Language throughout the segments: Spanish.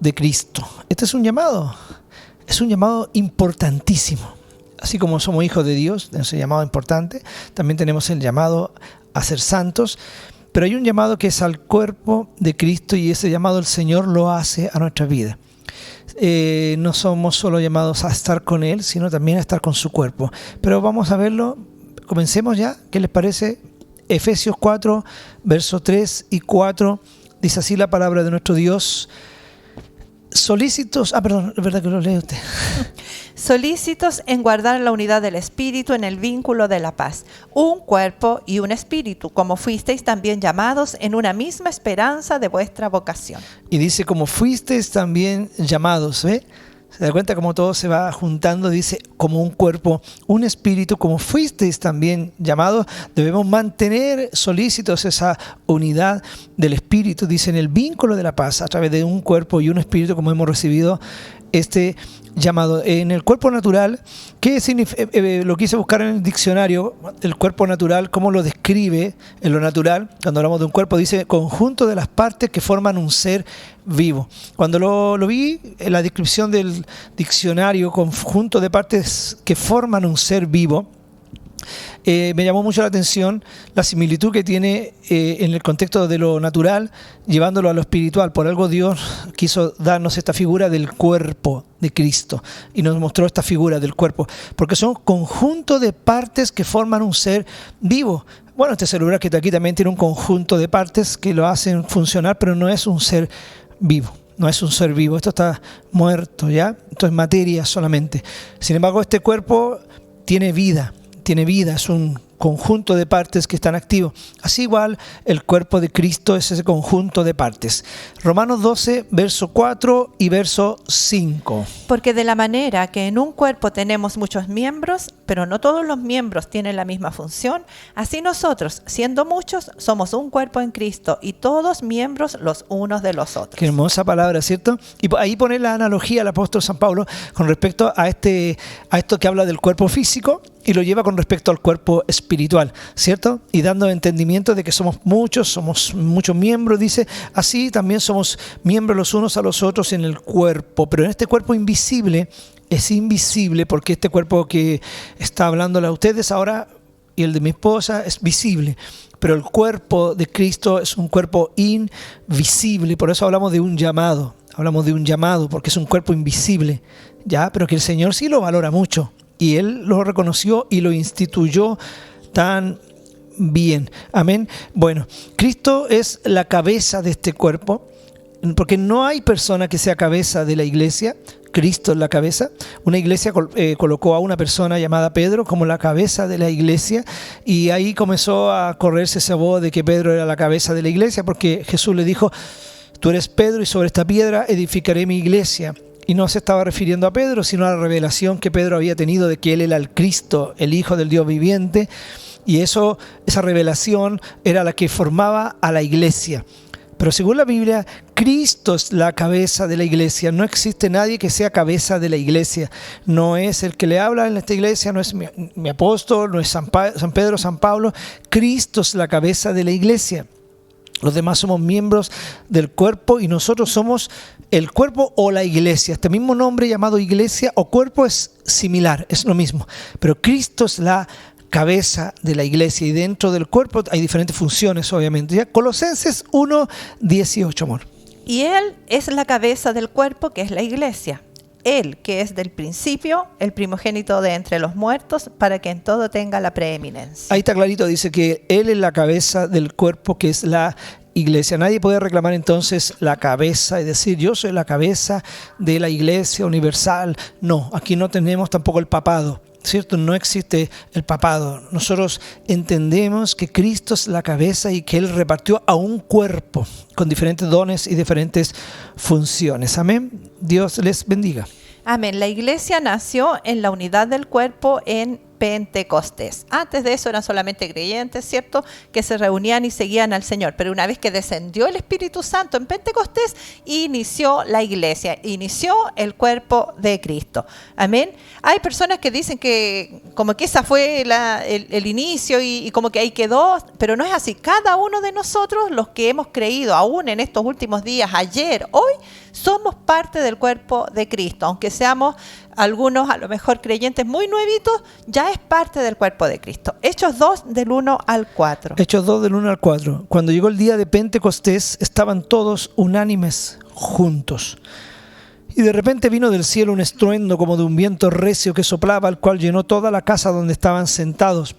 de Cristo. Este es un llamado importantísimo. Así como somos hijos de Dios, tenemos el llamado importante, también tenemos el llamado a ser santos, pero hay un llamado que es al cuerpo de Cristo y ese llamado el Señor lo hace a nuestra vida. No somos solo llamados a estar con Él, sino también a estar con su cuerpo. Pero vamos a verlo, comencemos ya, ¿qué les parece? Efesios 4, versos 3 y 4, dice así la palabra de nuestro Dios. Solícitos, perdón, es verdad que lo lee usted. Solícitos en guardar la unidad del Espíritu en el vínculo de la paz, un cuerpo y un espíritu, como fuisteis también llamados en una misma esperanza de vuestra vocación. Y dice, como fuisteis también llamados, ¿ve? ¿Se da cuenta cómo todo se va juntando? Dice, como un cuerpo, un espíritu, como fuisteis también llamados, debemos mantener solícitos esa unidad del espíritu, dice, en el vínculo de la paz, a través de un cuerpo y un espíritu, como hemos recibido este llamado. En el cuerpo natural, ¿qué significa? Lo quise buscar en el diccionario, el cuerpo natural, cómo lo describe en lo natural. Cuando hablamos de un cuerpo, dice conjunto de las partes que forman un ser vivo. Cuando lo vi en la descripción del diccionario, conjunto de partes que forman un ser vivo, me llamó mucho la atención la similitud que tiene en el contexto de lo natural, llevándolo a lo espiritual. Por algo Dios quiso darnos esta figura del cuerpo de Cristo y nos mostró esta figura del cuerpo, porque son conjunto de partes que forman un ser vivo. Bueno, este celular que está aquí también tiene un conjunto de partes que lo hacen funcionar, pero no es un ser vivo. No es un ser vivo, esto está muerto, ¿ya? Esto es materia solamente. Sin embargo, este cuerpo tiene vida, es un conjunto de partes que están activos. Así igual el cuerpo de Cristo es ese conjunto de partes. Romanos 12, verso 4 y verso 5. Porque de la manera que en un cuerpo tenemos muchos miembros, pero no todos los miembros tienen la misma función, así nosotros, siendo muchos, somos un cuerpo en Cristo y todos miembros los unos de los otros. Qué hermosa palabra, ¿cierto? Y ahí pone la analogía el apóstol San Pablo con respecto a esto que habla del cuerpo físico y lo lleva con respecto al cuerpo espiritual, ¿cierto? Y dando entendimiento de que somos muchos miembros, dice, así también somos miembros los unos a los otros en el cuerpo, pero en este cuerpo invisible, es invisible porque este cuerpo que está hablándole a ustedes ahora y el de mi esposa es visible, pero el cuerpo de Cristo es un cuerpo invisible, por eso hablamos de un llamado porque es un cuerpo invisible, ya, pero que el Señor sí lo valora mucho. Y Él lo reconoció y lo instituyó tan bien. Amén. Bueno, Cristo es la cabeza de este cuerpo, porque no hay persona que sea cabeza de la iglesia. Cristo es la cabeza. Una iglesia colocó a una persona llamada Pedro como la cabeza de la iglesia y ahí comenzó a correrse esa voz de que Pedro era la cabeza de la iglesia, porque Jesús le dijo, tú eres Pedro y sobre esta piedra edificaré mi iglesia. Y no se estaba refiriendo a Pedro, sino a la revelación que Pedro había tenido de que él era el Cristo, el Hijo del Dios viviente. Y esa revelación era la que formaba a la iglesia. Pero según la Biblia, Cristo es la cabeza de la iglesia. No existe nadie que sea cabeza de la iglesia. No es el que le habla en esta iglesia, no es mi apóstol, no es San Pedro, San Pablo. Cristo es la cabeza de la iglesia. Los demás somos miembros del cuerpo y nosotros somos el cuerpo o la iglesia. Este mismo nombre llamado iglesia o cuerpo es similar, es lo mismo. Pero Cristo es la cabeza de la iglesia y dentro del cuerpo hay diferentes funciones, obviamente. ¿Ya? Colosenses 1:18, amor. Y Él es la cabeza del cuerpo, que es la iglesia. Él, que es del principio, el primogénito de entre los muertos, para que en todo tenga la preeminencia. Ahí está clarito, dice que Él es la cabeza del cuerpo, que es la iglesia. Nadie puede reclamar entonces la cabeza y decir, yo soy la cabeza de la iglesia universal. No, aquí no tenemos tampoco el papado, ¿cierto? No existe el papado. Nosotros entendemos que Cristo es la cabeza y que Él repartió a un cuerpo con diferentes dones y diferentes funciones. Amén. Dios les bendiga. Amén. La iglesia nació en la unidad del cuerpo en Pentecostés. Antes de eso eran solamente creyentes, ¿cierto?, que se reunían y seguían al Señor. Pero una vez que descendió el Espíritu Santo en Pentecostés, inició la iglesia, inició el cuerpo de Cristo. Amén. Hay personas que dicen que como que esa fue el inicio y como que ahí quedó, pero no es así. Cada uno de nosotros, los que hemos creído aún en estos últimos días, ayer, hoy, somos parte del cuerpo de Cristo. Aunque seamos algunos a lo mejor creyentes muy nuevitos, ya es parte del cuerpo de Cristo. Hechos 2 del 1 al 4. Hechos 2 del 1 al 4. Cuando llegó el día de Pentecostés, estaban todos unánimes juntos. Y de repente vino del cielo un estruendo como de un viento recio que soplaba, el cual llenó toda la casa donde estaban sentados.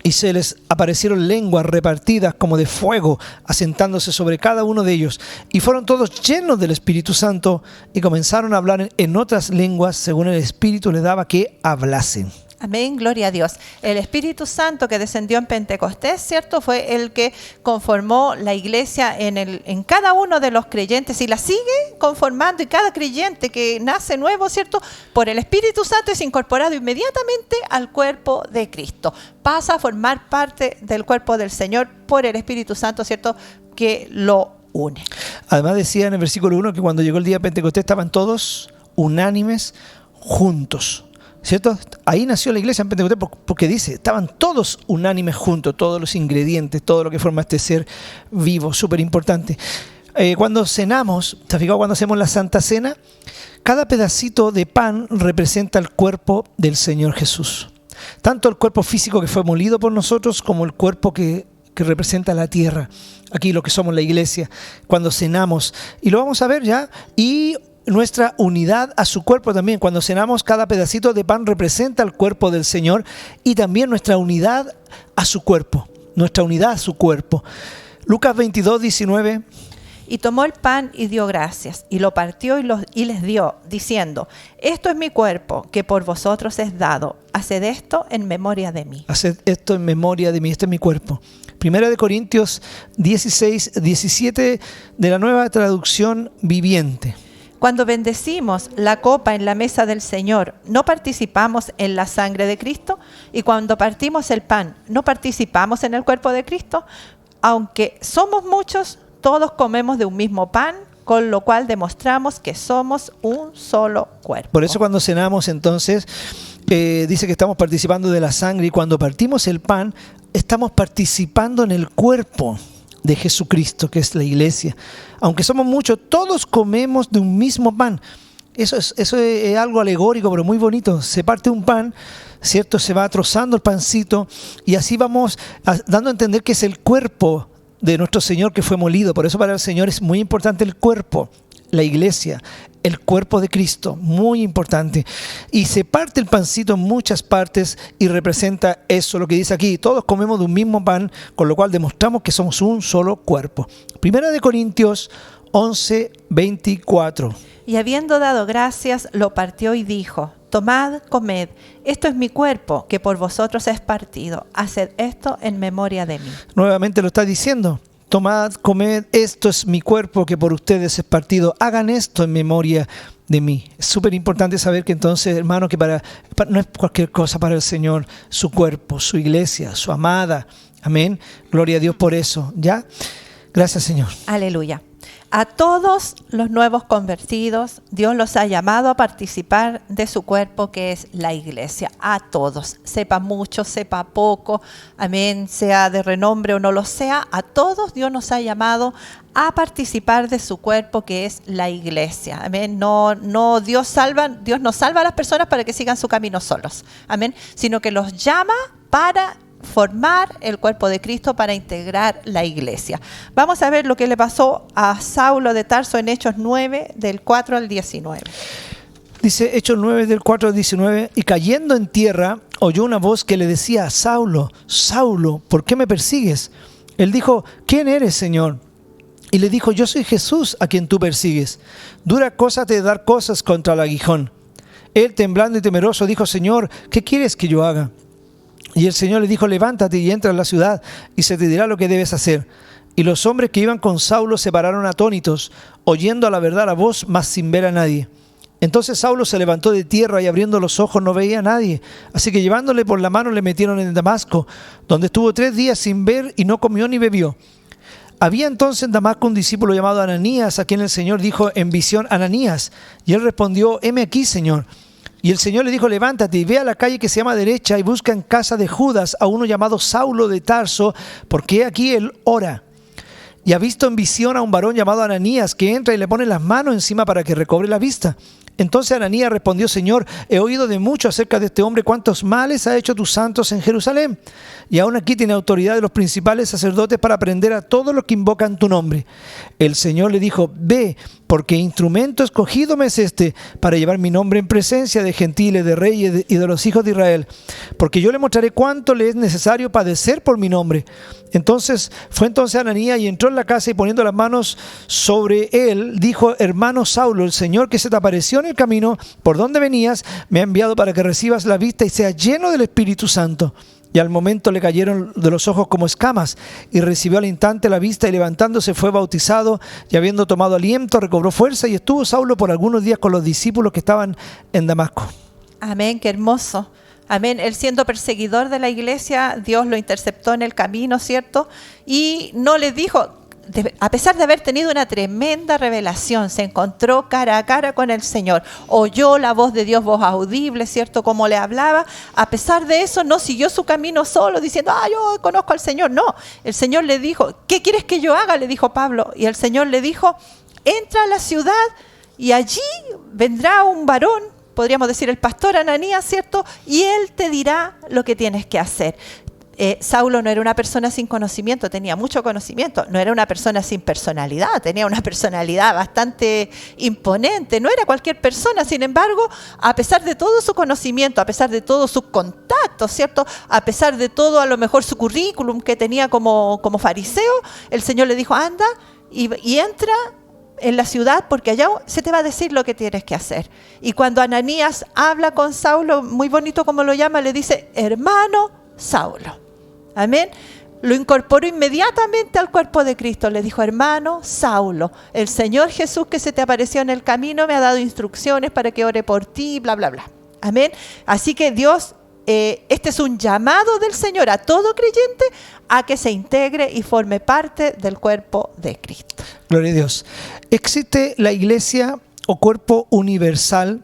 Y se les aparecieron lenguas repartidas como de fuego, asentándose sobre cada uno de ellos. Y fueron todos llenos del Espíritu Santo y comenzaron a hablar en otras lenguas según el Espíritu les daba que hablasen. Amén, gloria a Dios. El Espíritu Santo que descendió en Pentecostés, ¿cierto?, fue el que conformó la iglesia en cada uno de los creyentes y la sigue conformando. Y cada creyente que nace nuevo, ¿cierto?, por el Espíritu Santo es incorporado inmediatamente al cuerpo de Cristo. Pasa a formar parte del cuerpo del Señor por el Espíritu Santo, ¿cierto?, que lo une. Además decía en el versículo 1 que cuando llegó el día de Pentecostés estaban todos unánimes juntos. ¿Cierto? Ahí nació la iglesia en Pentecostés porque dice, estaban todos unánimes juntos, todos los ingredientes, todo lo que forma este ser vivo, súper importante. Cuando cenamos, ¿te has fijado cuando hacemos la Santa Cena? Cada pedacito de pan representa el cuerpo del Señor Jesús. Tanto el cuerpo físico que fue molido por nosotros como el cuerpo que representa la tierra. Aquí lo que somos la iglesia, cuando cenamos. Y lo vamos a ver ya. Y nuestra unidad a su cuerpo también. Cuando cenamos, cada pedacito de pan representa el cuerpo del Señor y también nuestra unidad a su cuerpo. Nuestra unidad a su cuerpo. Lucas 22, 19. Y tomó el pan y dio gracias, y lo partió y les dio, diciendo, esto es mi cuerpo, que por vosotros es dado. Haced esto en memoria de mí. Haced esto en memoria de mí. Este es mi cuerpo. Primera de Corintios 16, 17 de la Nueva Traducción Viviente. Cuando bendecimos la copa en la mesa del Señor, ¿no participamos en la sangre de Cristo? Y cuando partimos el pan, ¿no participamos en el cuerpo de Cristo? Aunque somos muchos, todos comemos de un mismo pan, con lo cual demostramos que somos un solo cuerpo. Por eso cuando cenamos entonces, dice que estamos participando de la sangre y cuando partimos el pan, estamos participando en el cuerpo de Jesucristo, que es la iglesia. Aunque somos muchos, todos comemos de un mismo pan. Eso es algo alegórico, pero muy bonito. Se parte un pan, ¿cierto? Se va trozando el pancito y así vamos dando a entender que es el cuerpo de nuestro Señor que fue molido. Por eso para el Señor es muy importante el cuerpo, la iglesia, el cuerpo de Cristo, muy importante. Y se parte el pancito en muchas partes y representa eso, lo que dice aquí. Todos comemos de un mismo pan, con lo cual demostramos que somos un solo cuerpo. Primera de Corintios 11, 24. Y habiendo dado gracias, lo partió y dijo, tomad, comed, esto es mi cuerpo, que por vosotros es partido. Haced esto en memoria de mí. Nuevamente lo está diciendo. Tomad, comed, esto es mi cuerpo que por ustedes es partido. Hagan esto en memoria de mí. Es súper importante saber que entonces, hermano, que no es cualquier cosa para el Señor, su cuerpo, su iglesia, su amada. Amén. Gloria a Dios por eso. ¿Ya? Gracias, Señor. Aleluya. A todos los nuevos convertidos, Dios los ha llamado a participar de su cuerpo, que es la iglesia. A todos, sepa mucho, sepa poco, amén, sea de renombre o no lo sea, a todos Dios nos ha llamado a participar de su cuerpo, que es la iglesia. Amén. No Dios no salva a las personas para que sigan su camino solos. Amén. Sino que los llama para formar el cuerpo de Cristo, para integrar la iglesia. Vamos a ver lo que le pasó a Saulo de Tarso en Hechos 9, del 4 al 19. Dice Hechos 9, del 4 al 19, y cayendo en tierra, oyó una voz que le decía, Saulo, Saulo, ¿por qué me persigues? Él dijo, ¿quién eres, Señor? Y le dijo, yo soy Jesús a quien tú persigues. Dura cosa te dar cosas contra el aguijón. Él, temblando y temeroso, dijo, Señor, ¿qué quieres que yo haga? Y el Señor le dijo, levántate y entra en la ciudad y se te dirá lo que debes hacer. Y los hombres que iban con Saulo se pararon atónitos, oyendo a la verdad la voz, mas sin ver a nadie. Entonces Saulo se levantó de tierra y abriendo los ojos no veía a nadie. Así que llevándole por la mano le metieron en Damasco, donde estuvo 3 días sin ver y no comió ni bebió. Había entonces en Damasco un discípulo llamado Ananías, a quien el Señor dijo en visión: Ananías. Y él respondió: heme aquí, Señor. Y el Señor le dijo: levántate y ve a la calle que se llama Derecha y busca en casa de Judas a uno llamado Saulo de Tarso, porque aquí él ora. Y ha visto en visión a un varón llamado Ananías, que entra y le pone las manos encima para que recobre la vista. Entonces Ananías respondió: Señor, he oído de mucho acerca de este hombre, cuántos males ha hecho tus santos en Jerusalén. Y aún aquí tiene autoridad de los principales sacerdotes para prender a todos los que invocan tu nombre. El Señor le dijo: ve, porque instrumento escogido me es este, para llevar mi nombre en presencia de gentiles, de reyes y de los hijos de Israel. Porque yo le mostraré cuánto le es necesario padecer por mi nombre. Fue entonces Ananías y entró en la casa y poniendo las manos sobre él, dijo: hermano Saulo, el Señor que se te apareció en el camino por donde venías, me ha enviado para que recibas la vista y seas lleno del Espíritu Santo. Y al momento le cayeron de los ojos como escamas, y recibió al instante la vista, y levantándose fue bautizado, y habiendo tomado aliento recobró fuerza, y estuvo Saulo por algunos días con los discípulos que estaban en Damasco. Amén, qué hermoso. Amén. Él siendo perseguidor de la iglesia, Dios lo interceptó en el camino, ¿cierto? Y no le dijo, a pesar de haber tenido una tremenda revelación, se encontró cara a cara con el Señor, oyó la voz de Dios, voz audible, ¿cierto? Como le hablaba. A pesar de eso, no siguió su camino solo diciendo: yo conozco al Señor. No, el Señor le dijo: ¿qué quieres que yo haga? Le dijo Pablo. Y el Señor le dijo: entra a la ciudad y allí vendrá un varón, podríamos decir el pastor Ananías, ¿cierto? Y él te dirá lo que tienes que hacer. Saulo no era una persona sin conocimiento, tenía mucho conocimiento. No era una persona sin personalidad, tenía una personalidad bastante imponente. No era cualquier persona, sin embargo, a pesar de todo su conocimiento, a pesar de todos sus contactos, ¿cierto? A pesar de todo, a lo mejor su currículum que tenía como fariseo, el Señor le dijo: anda y entra en la ciudad, porque allá se te va a decir lo que tienes que hacer. Y cuando Ananías habla con Saulo, muy bonito como lo llama, le dice: hermano Saulo. Amén. Lo incorporó inmediatamente al cuerpo de Cristo. Le dijo: hermano Saulo, el Señor Jesús que se te apareció en el camino me ha dado instrucciones para que ore por ti, bla, bla, bla. Amén. Así que Dios, este es un llamado del Señor a todo creyente a que se integre y forme parte del cuerpo de Cristo. Gloria a Dios. Existe la iglesia o cuerpo universal.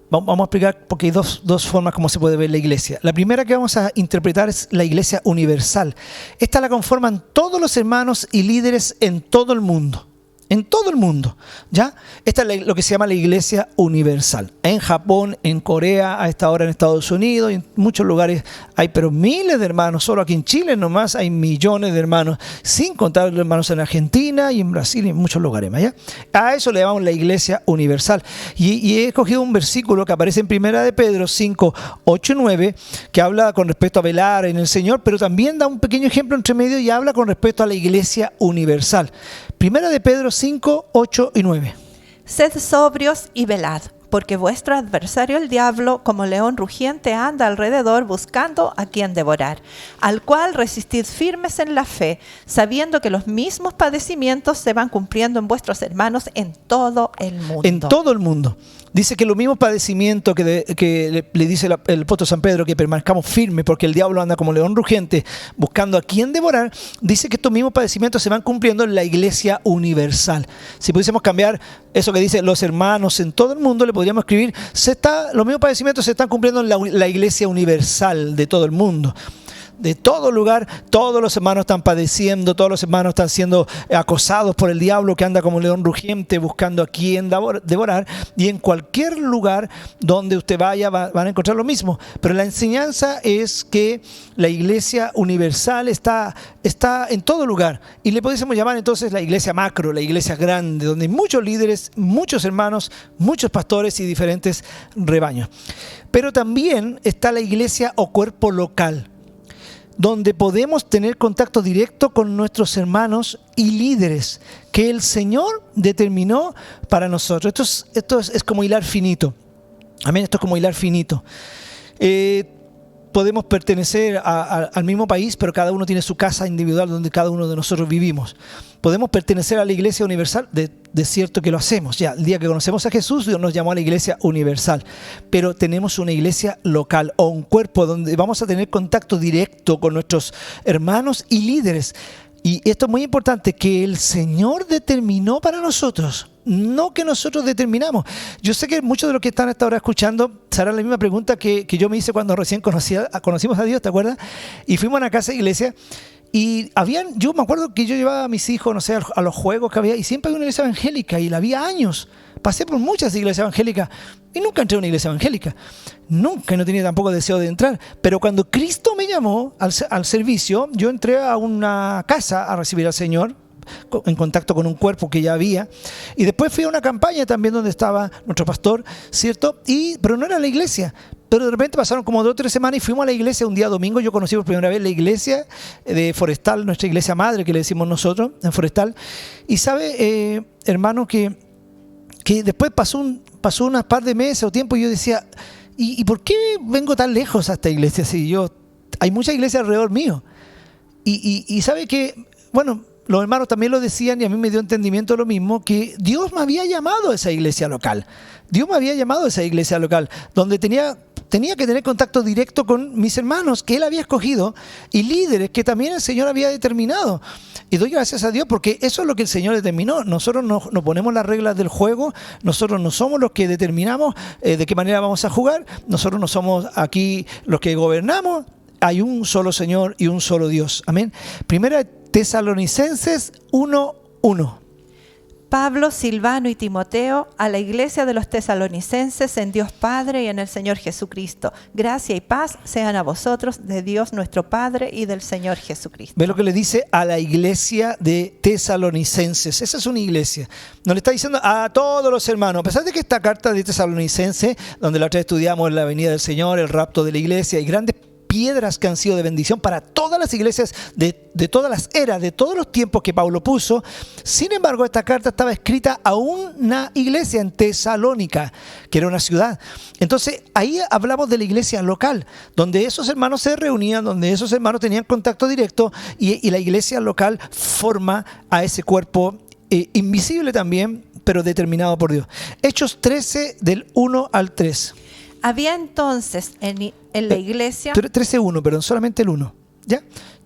Vamos a explicar, porque hay dos formas como se puede ver la iglesia. La primera que vamos a interpretar es la iglesia universal. Esta la conforman todos los hermanos y líderes en todo el mundo. En todo el mundo, ¿ya? Esta es lo que se llama la iglesia universal. En Japón, en Corea, a esta hora en Estados Unidos, y en muchos lugares hay pero miles de hermanos. Solo aquí en Chile nomás hay millones de hermanos, sin contar los hermanos en Argentina y en Brasil y en muchos lugares, ¿ya? A eso le llamamos la iglesia universal. Y he escogido un versículo que aparece en 1 de Pedro 5, 8 y 9, que habla con respecto a velar en el Señor, pero también da un pequeño ejemplo entre medio y habla con respecto a la iglesia universal. 1 de Pedro 5, 8 y 9. Sed sobrios y velad, porque vuestro adversario el diablo, como león rugiente, anda alrededor buscando a quien devorar, al cual resistid firmes en la fe, sabiendo que los mismos padecimientos se van cumpliendo en vuestros hermanos en todo el mundo. En todo el mundo. Dice que los mismos padecimientos que le dice el apóstol San Pedro, que permanezcamos firmes porque el diablo anda como león rugiente buscando a quien devorar, dice que estos mismos padecimientos se van cumpliendo en la iglesia universal. Si pudiésemos cambiar eso que dice los hermanos en todo el mundo, le podríamos escribir: los mismos padecimientos se están cumpliendo en la iglesia universal de todo el mundo. De todo lugar, todos los hermanos están padeciendo, todos los hermanos están siendo acosados por el diablo que anda como un león rugiente buscando a quien devorar, y en cualquier lugar donde usted vaya van a encontrar lo mismo. Pero la enseñanza es que la iglesia universal está en todo lugar, y le podemos llamar entonces la iglesia macro, la iglesia grande, donde hay muchos líderes, muchos hermanos, muchos pastores y diferentes rebaños. Pero también está la iglesia o cuerpo local, donde podemos tener contacto directo con nuestros hermanos y líderes que el Señor determinó para nosotros. Esto es como hilar finito. Amén, esto es como hilar finito. podemos pertenecer al mismo país, pero cada uno tiene su casa individual donde cada uno de nosotros vivimos. Podemos pertenecer a la Iglesia Universal, de cierto que lo hacemos. Ya, el día que conocemos a Jesús, Dios nos llamó a la Iglesia Universal. Pero tenemos una iglesia local o un cuerpo donde vamos a tener contacto directo con nuestros hermanos y líderes. Y esto es muy importante, que el Señor determinó para nosotros, no que nosotros determinamos. Yo sé que muchos de los que están hasta ahora escuchando se harán la misma pregunta que yo me hice cuando recién conocimos a Dios, ¿te acuerdas? Y fuimos a una casa de iglesia y yo me acuerdo que yo llevaba a mis hijos, no sé, a los juegos que había, y siempre había una iglesia evangélica y la había años. Pasé por muchas iglesias evangélicas y nunca entré a una iglesia evangélica. Nunca, y no tenía tampoco deseo de entrar. Pero cuando Cristo me llamó al servicio, yo entré a una casa a recibir al Señor, en contacto con un cuerpo que ya había. Y después fui a una campaña también donde estaba nuestro pastor, ¿cierto? Pero no era la iglesia. Pero de repente pasaron como 2 o 3 semanas y fuimos a la iglesia un día domingo. Yo conocí por primera vez la iglesia de Forestal, nuestra iglesia madre que le decimos nosotros, en Forestal. Y sabe, hermano, que después pasó unas par de meses o tiempo y yo decía, ¿y por qué vengo tan lejos a esta iglesia? Si hay muchas iglesias alrededor mío. Y sabe que, bueno, los hermanos también lo decían y a mí me dio entendimiento lo mismo, que Dios me había llamado a esa iglesia local. Dios me había llamado a esa iglesia local, donde tenía que tener contacto directo con mis hermanos que Él había escogido y líderes que también el Señor había determinado. Y doy gracias a Dios porque eso es lo que el Señor determinó. Nosotros no ponemos las reglas del juego, nosotros no somos los que determinamos de qué manera vamos a jugar, nosotros no somos aquí los que gobernamos. Hay un solo Señor y un solo Dios. Amén. Primera Tesalonicenses 1:1. Pablo, Silvano y Timoteo, a la iglesia de los tesalonicenses en Dios Padre y en el Señor Jesucristo. Gracia y paz sean a vosotros de Dios nuestro Padre y del Señor Jesucristo. Ve lo que le dice a la iglesia de tesalonicenses. Esa es una iglesia. No le está diciendo a todos los hermanos. A pesar de que esta carta de Tesalonicenses, donde la otra vez estudiamos la venida del Señor, el rapto de la iglesia y grandes piedras que han sido de bendición para todas las iglesias de todas las eras, de todos los tiempos que Pablo puso. Sin embargo, esta carta estaba escrita a una iglesia en Tesalónica, que era una ciudad. Entonces, ahí hablamos de la iglesia local, donde esos hermanos se reunían, donde esos hermanos tenían contacto directo y la iglesia local forma a ese cuerpo invisible también, pero determinado por Dios. Hechos 13, del 1 al 3. Había entonces en la iglesia... 13:1, perdón, solamente el 1. ¿Ya?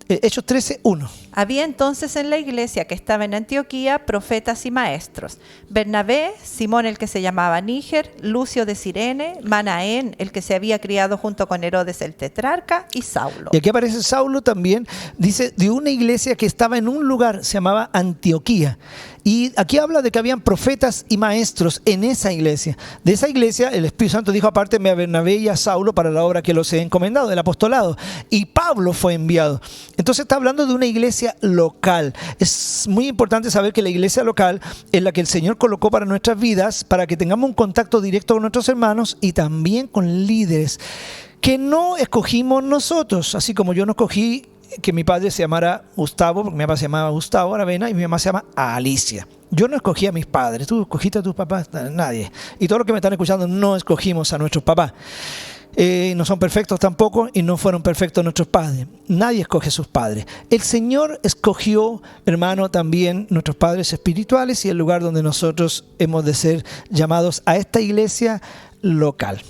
Hechos 13:1. Había entonces en la iglesia que estaba en Antioquía profetas y maestros: Bernabé, Simón el que se llamaba Níger, Lucio de Cirene, Manaén el que se había criado junto con Herodes el tetrarca, y Saulo. Y aquí aparece Saulo también, dice, de una iglesia que estaba en un lugar, se llamaba Antioquía. Y aquí habla de que habían profetas y maestros en esa iglesia. De esa iglesia el Espíritu Santo dijo: apártenme a Bernabé y a Saulo para la obra que los he encomendado, del apostolado. Y Pablo fue enviado. Entonces está hablando de una iglesia local. Es muy importante saber que la iglesia local es la que el Señor colocó para nuestras vidas, para que tengamos un contacto directo con nuestros hermanos y también con líderes que no escogimos nosotros. Así como yo no escogí que mi padre se llamara Gustavo, porque mi papá se llamaba Gustavo Aravena y mi mamá se llama Alicia. Yo no escogí a mis padres. ¿Tú escogiste a tus papás? Nadie. Y todos los que me están escuchando no escogimos a nuestros papás. No son perfectos tampoco y no fueron perfectos nuestros padres. Nadie escoge a sus padres. El Señor escogió, hermano, también nuestros padres espirituales y el lugar donde nosotros hemos de ser llamados a esta iglesia local.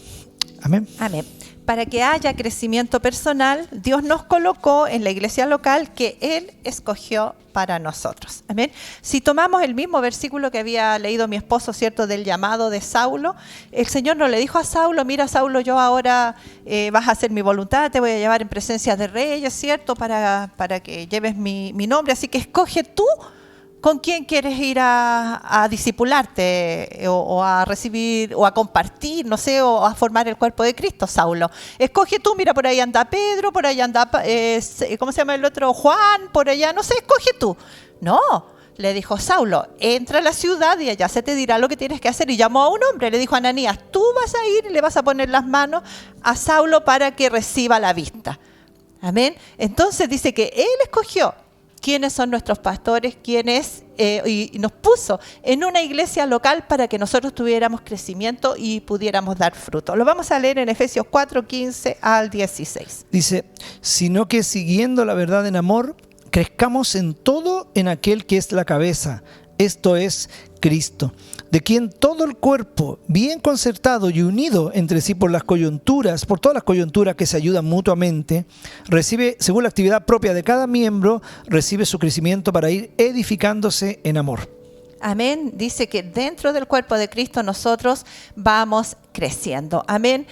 Amén. Amén. Para que haya crecimiento personal, Dios nos colocó en la iglesia local que Él escogió para nosotros. Amén. Si tomamos el mismo versículo que había leído mi esposo, ¿cierto?, del llamado de Saulo, el Señor no le dijo a Saulo: mira, Saulo, yo ahora vas a hacer mi voluntad, te voy a llevar en presencia de reyes, ¿cierto?, para que lleves mi nombre, así que escoge tú ¿con quién quieres ir a discipularte o a recibir o a compartir, no sé, o a formar el cuerpo de Cristo, Saulo? Escoge tú, mira, por ahí anda Pedro, por ahí anda, ¿cómo se llama el otro? Juan, por allá, no sé, escoge tú. No, le dijo Saulo: entra a la ciudad y allá se te dirá lo que tienes que hacer. Y llamó a un hombre, le dijo a Ananías: tú vas a ir y le vas a poner las manos a Saulo para que reciba la vista. Amén. Entonces dice que él escogió quiénes son nuestros pastores, y nos puso en una iglesia local para que nosotros tuviéramos crecimiento y pudiéramos dar fruto. Lo vamos a leer en Efesios 4, 15 al 16. Dice, sino que siguiendo la verdad en amor, crezcamos en todo en aquel que es la cabeza, esto es Cristo, de quien todo el cuerpo, bien concertado y unido entre sí por todas las coyunturas que se ayudan mutuamente, recibe, según la actividad propia de cada miembro, recibe su crecimiento para ir edificándose en amor. Amén. Dice que dentro del cuerpo de Cristo nosotros vamos creciendo. Amén.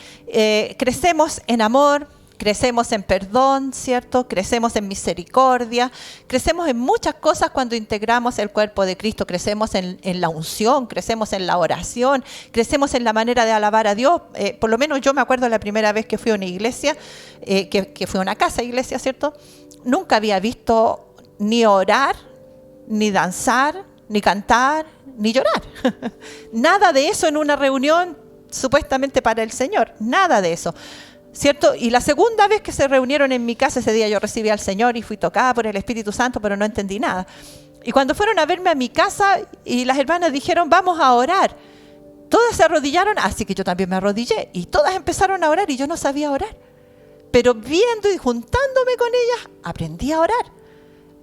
Crecemos en amor. Crecemos en perdón, ¿cierto? Crecemos en misericordia, crecemos en muchas cosas cuando integramos el cuerpo de Cristo, crecemos en la unción, crecemos en la oración, crecemos en la manera de alabar a Dios. Por lo menos yo me acuerdo la primera vez que fui a una iglesia, que fui a una casa iglesia, ¿cierto? Nunca había visto ni orar, ni danzar, ni cantar, ni llorar. Nada de eso en una reunión supuestamente para el Señor, nada de eso. ¿Cierto? Y la segunda vez que se reunieron en mi casa, ese día yo recibí al Señor y fui tocada por el Espíritu Santo, pero no entendí nada. Y cuando fueron a verme a mi casa y las hermanas dijeron, vamos a orar. Todas se arrodillaron, así que yo también me arrodillé. Y todas empezaron a orar y yo no sabía orar. Pero viendo y juntándome con ellas, aprendí a orar.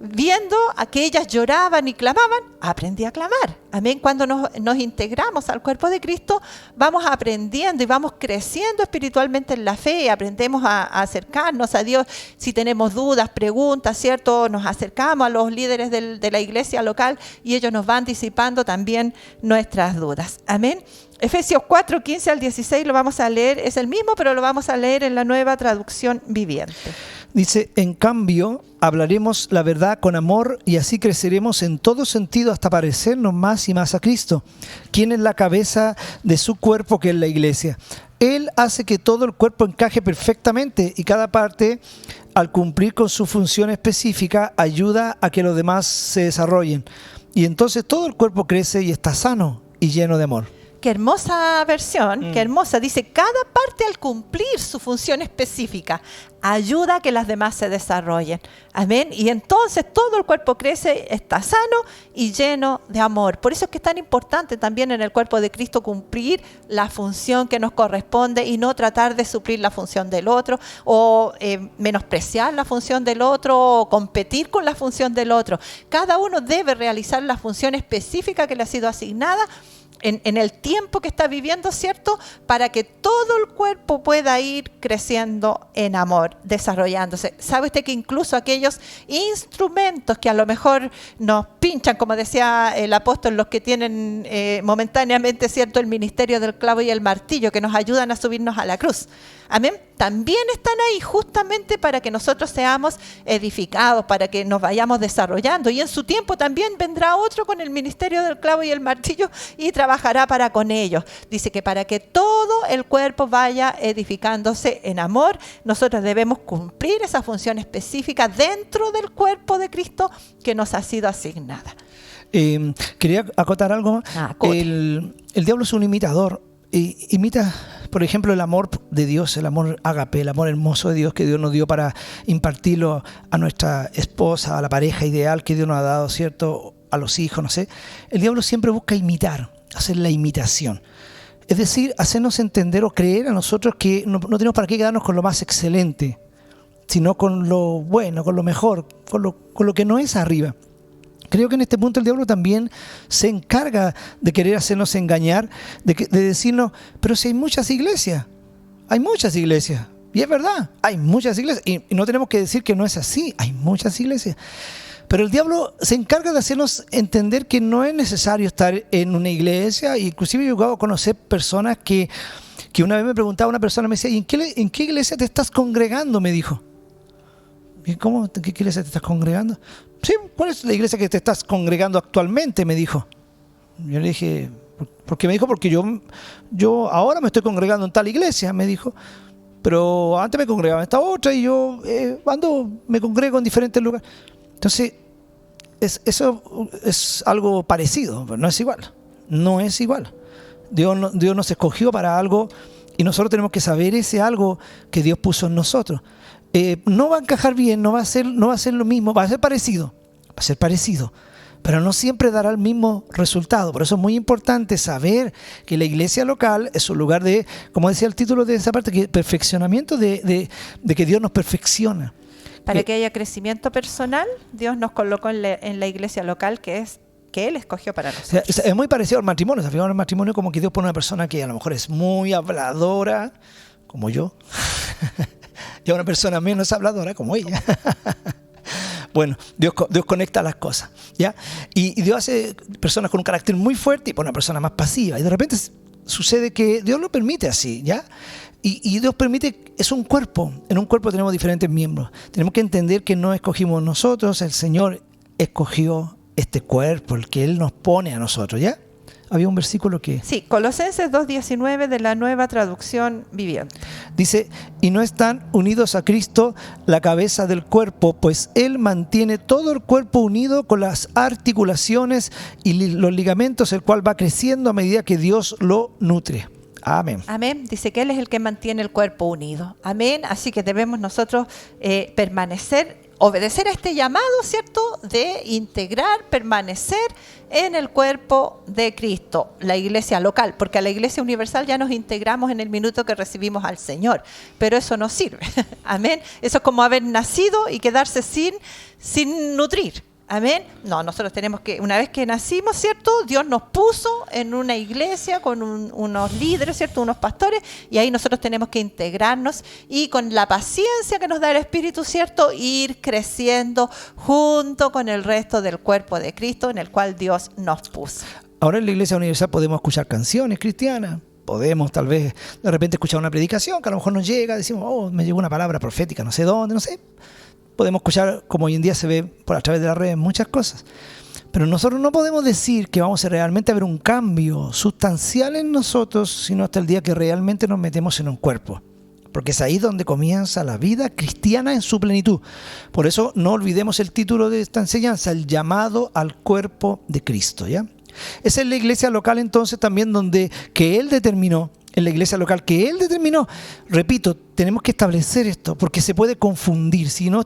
Viendo a que ellas lloraban y clamaban, aprendí a clamar. Amén. Cuando nos integramos al cuerpo de Cristo, vamos aprendiendo y vamos creciendo espiritualmente en la fe. Aprendemos a acercarnos a Dios. Si tenemos dudas, preguntas, ¿cierto? Nos acercamos a los líderes de la iglesia local y ellos nos van disipando también nuestras dudas. Amén. Efesios 4, 15 al 16 lo vamos a leer. Es el mismo, pero lo vamos a leer en la Nueva Traducción Viviente. Dice, en cambio, hablaremos la verdad con amor y así creceremos en todo sentido hasta parecernos más y más a Cristo, quien es la cabeza de su cuerpo, que es la iglesia. Él hace que todo el cuerpo encaje perfectamente y cada parte, al cumplir con su función específica, ayuda a que los demás se desarrollen. Y entonces todo el cuerpo crece y está sano y lleno de amor. Qué hermosa versión, qué hermosa. Dice, cada parte al cumplir su función específica ayuda a que las demás se desarrollen. Amén. Y entonces todo el cuerpo crece, está sano y lleno de amor. Por eso es que es tan importante también en el cuerpo de Cristo cumplir la función que nos corresponde y no tratar de suplir la función del otro o menospreciar la función del otro o competir con la función del otro. Cada uno debe realizar la función específica que le ha sido asignada en el tiempo que está viviendo, ¿cierto? Para que todo el cuerpo pueda ir creciendo en amor, desarrollándose. ¿Sabe usted que incluso aquellos instrumentos que a lo mejor nos pinchan, como decía el apóstol, los que tienen momentáneamente, ¿cierto?, el ministerio del clavo y el martillo, que nos ayudan a subirnos a la cruz? Amén. También están ahí justamente para que nosotros seamos edificados, para que nos vayamos desarrollando. Y en su tiempo también vendrá otro con el ministerio del clavo y el martillo y trabajará para con ellos. Dice que para que todo el cuerpo vaya edificándose en amor, nosotros debemos cumplir esa función específica dentro del cuerpo de Cristo que nos ha sido asignada. Quería acotar algo más. El diablo es un imitador. Imita, por ejemplo, el amor de Dios, el amor ágape, el amor hermoso de Dios que Dios nos dio para impartirlo a nuestra esposa, a la pareja ideal que Dios nos ha dado, ¿cierto? A los hijos, no sé. El diablo siempre busca imitar, hacer la imitación. Es decir, hacernos entender o creer a nosotros que no tenemos para qué quedarnos con lo más excelente, sino con lo bueno, con lo mejor, con lo que no es arriba. Creo que en este punto el diablo también se encarga de querer hacernos engañar, de decirnos, pero si hay muchas iglesias, y es verdad, hay muchas iglesias, y no tenemos que decir que no es así, hay muchas iglesias. Pero el diablo se encarga de hacernos entender que no es necesario estar en una iglesia. Inclusive he llegado a conocer personas que una vez me preguntaba una persona, me decía, ¿y en qué iglesia te estás congregando? Me dijo. ¿Y cómo? ¿En qué iglesia te estás congregando? Sí, ¿cuál es la iglesia que te estás congregando actualmente? Me dijo. Yo le dije, ¿por qué? Me dijo, porque yo ahora me estoy congregando en tal iglesia, me dijo. Pero antes me congregaba en esta otra y yo me congrego en diferentes lugares. Entonces, eso es algo parecido, pero no es igual. No es igual. Dios nos escogió para algo y nosotros tenemos que saber ese algo que Dios puso en nosotros. No va a encajar bien, no va a ser lo mismo, va a ser parecido, va a ser parecido, pero no siempre dará el mismo resultado. Por eso es muy importante saber que la iglesia local es un lugar de, como decía el título de esa parte, que perfeccionamiento de que Dios nos perfecciona. Para que haya crecimiento personal, Dios nos colocó en la iglesia local que Él escogió para nosotros. O sea, es muy parecido al matrimonio. Fijamos en el matrimonio como que Dios pone una persona que a lo mejor es muy habladora, como yo, y a una persona menos habladora, como ella. Bueno, Dios conecta las cosas, ¿ya? Y Dios hace personas con un carácter muy fuerte y pone una persona más pasiva. Y de repente sucede que Dios lo permite así, ¿ya? Y Dios permite, es un cuerpo. En un cuerpo tenemos diferentes miembros. Tenemos que entender que no escogimos nosotros, el Señor escogió este cuerpo, el que Él nos pone a nosotros, ¿ya? Había un versículo que... Sí, Colosenses 2:19 de la Nueva Traducción Viviente. Dice, y no están unidos a Cristo, la cabeza del cuerpo, pues Él mantiene todo el cuerpo unido con las articulaciones y los ligamentos, el cual va creciendo a medida que Dios lo nutre. Amén. Amén. Dice que Él es el que mantiene el cuerpo unido. Amén. Así que debemos nosotros obedecer a este llamado, ¿cierto? De integrar, permanecer en el cuerpo de Cristo, la iglesia local, porque a la iglesia universal ya nos integramos en el minuto que recibimos al Señor, pero eso no sirve. Amén. Eso es como haber nacido y quedarse sin nutrir. Amén. No, nosotros tenemos que, una vez que nacimos, ¿cierto? Dios nos puso en una iglesia con unos líderes, ¿cierto? Unos pastores, y ahí nosotros tenemos que integrarnos y con la paciencia que nos da el Espíritu, ¿cierto? Ir creciendo junto con el resto del cuerpo de Cristo en el cual Dios nos puso. Ahora en la iglesia universal podemos escuchar canciones cristianas. Podemos tal vez de repente escuchar una predicación que a lo mejor nos llega, decimos, oh, me llegó una palabra profética, no sé dónde, no sé. Podemos escuchar, como hoy en día se ve por a través de las redes, muchas cosas. Pero nosotros no podemos decir que vamos a realmente ver un cambio sustancial en nosotros, sino hasta el día que realmente nos metemos en un cuerpo. Porque es ahí donde comienza la vida cristiana en su plenitud. Por eso no olvidemos el título de esta enseñanza, el llamado al cuerpo de Cristo, ¿ya? Esa es la iglesia local entonces también donde que Él determinó. En la iglesia local que Él determinó. Repito, tenemos que establecer esto porque se puede confundir. Si no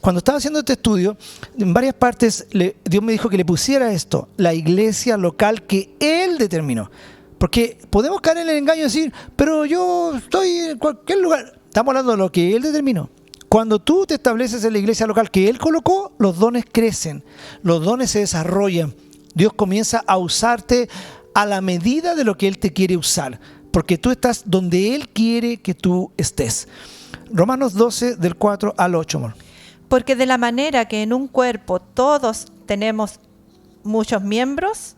cuando estaba haciendo este estudio, en varias partes Dios me dijo que le pusiera esto, la iglesia local que Él determinó. Porque podemos caer en el engaño y decir, pero yo estoy en cualquier lugar. Estamos hablando de lo que Él determinó. Cuando tú te estableces en la iglesia local que Él colocó, los dones crecen, los dones se desarrollan. Dios comienza a usarte a la medida de lo que Él te quiere usar. Porque tú estás donde Él quiere que tú estés. Romanos 12, del 4 al 8, amor. Porque de la manera que en un cuerpo todos tenemos muchos miembros,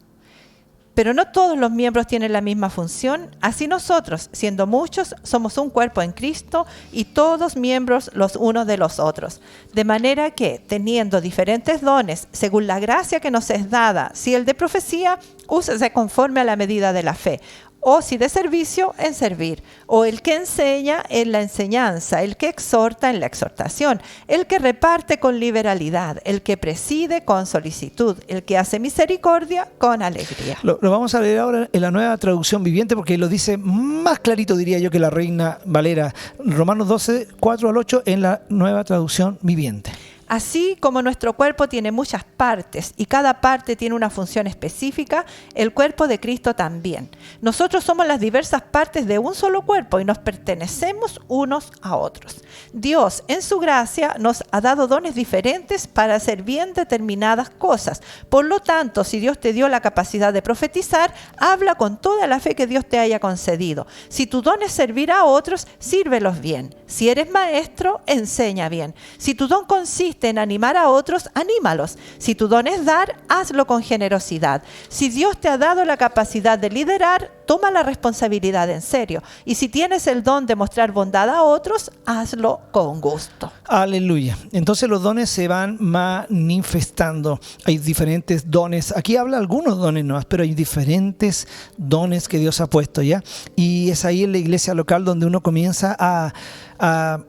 pero no todos los miembros tienen la misma función, así nosotros, siendo muchos, somos un cuerpo en Cristo y todos miembros los unos de los otros. De manera que, teniendo diferentes dones, según la gracia que nos es dada, si el de profecía, úsese conforme a la medida de la fe. O si de servicio, en servir. O el que enseña en la enseñanza, el que exhorta en la exhortación, el que reparte con liberalidad, el que preside con solicitud, el que hace misericordia con alegría. Lo vamos a leer ahora en la Nueva Traducción Viviente porque lo dice más clarito, diría yo, que la Reina Valera. Romanos 12, 4 al 8 en la Nueva Traducción Viviente. Así como nuestro cuerpo tiene muchas partes y cada parte tiene una función específica, el cuerpo de Cristo también. Nosotros somos las diversas partes de un solo cuerpo y nos pertenecemos unos a otros. Dios, en su gracia, nos ha dado dones diferentes para hacer bien determinadas cosas. Por lo tanto, si Dios te dio la capacidad de profetizar, habla con toda la fe que Dios te haya concedido. Si tu don es servir a otros, sírvelos bien. Si eres maestro, enseña bien. Si tu don consiste en animar a otros, anímalos. Si tu don es dar, hazlo con generosidad. Si Dios te ha dado la capacidad de liderar, toma la responsabilidad en serio. Y si tienes el don de mostrar bondad a otros, hazlo con gusto. Aleluya. Entonces los dones se van manifestando. Hay diferentes dones. Aquí habla algunos dones nomás, pero hay diferentes dones que Dios ha puesto, ¿ya? Y es ahí en la iglesia local donde uno comienza a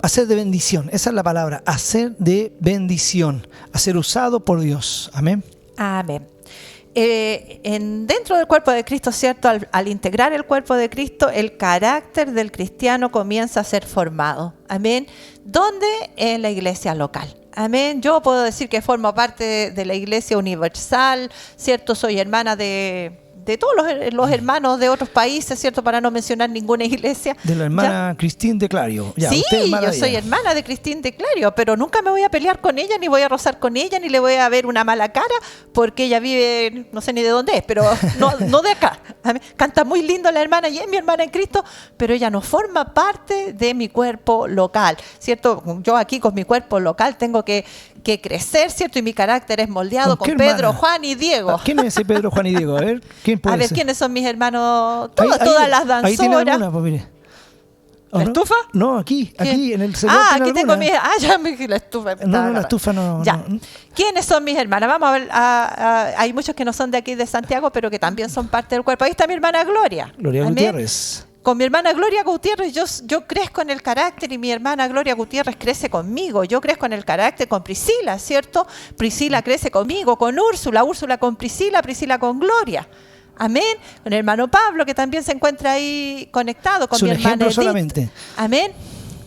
hacer de bendición. Esa es la palabra, hacer de bendición, a ser usado por Dios. Amén. Amén. Dentro del cuerpo de Cristo, ¿cierto? Al integrar el cuerpo de Cristo, el carácter del cristiano comienza a ser formado. Amén. ¿Dónde? En la iglesia local. Amén. Yo puedo decir que formo parte de la Iglesia Universal, ¿cierto? Soy hermana de todos los hermanos de otros países, ¿cierto? Para no mencionar ninguna iglesia. De la hermana Cristín de Clario. Ya, sí, usted es hermana yo de soy ella. hermana de Cristín de Clario, pero nunca me voy a pelear con ella, ni voy a rozar con ella, ni le voy a ver una mala cara, porque ella vive, no sé ni de dónde es, pero no de acá. Canta muy lindo la hermana y es mi hermana en Cristo, pero ella no forma parte de mi cuerpo local, ¿cierto? Yo aquí con mi cuerpo local tengo que crecer, ¿cierto? Y mi carácter es moldeado ¿Con qué con Pedro, hermana? Juan y Diego. ¿Quién es ese Pedro, Juan y Diego? A ver, ¿quién puede A ver, ser? ¿quiénes son mis hermanos? Ahí- Todas las danzoras. Ahí tiene alguna, pues mire. ¿O ¿La no? estufa? No, aquí en el celular. Ah, tiene aquí tengo alguna. ya me dije la estufa. No, la estufa no. Ya. no. ¿Quiénes son mis hermanas? Vamos a ver. Hay muchos que no son de aquí de Santiago, pero que también son parte del cuerpo. Ahí está mi hermana Gloria. Gloria Amén. Gutiérrez. Con mi hermana Gloria Gutiérrez yo crezco en el carácter y mi hermana Gloria Gutiérrez crece conmigo. Yo crezco en el carácter con Priscila, ¿cierto? Priscila crece conmigo, con Úrsula, Úrsula con Priscila, Priscila con Gloria. Amén. Con el hermano Pablo, que también se encuentra ahí conectado con Es un mi hermana ejemplo Edith. solamente. Amén.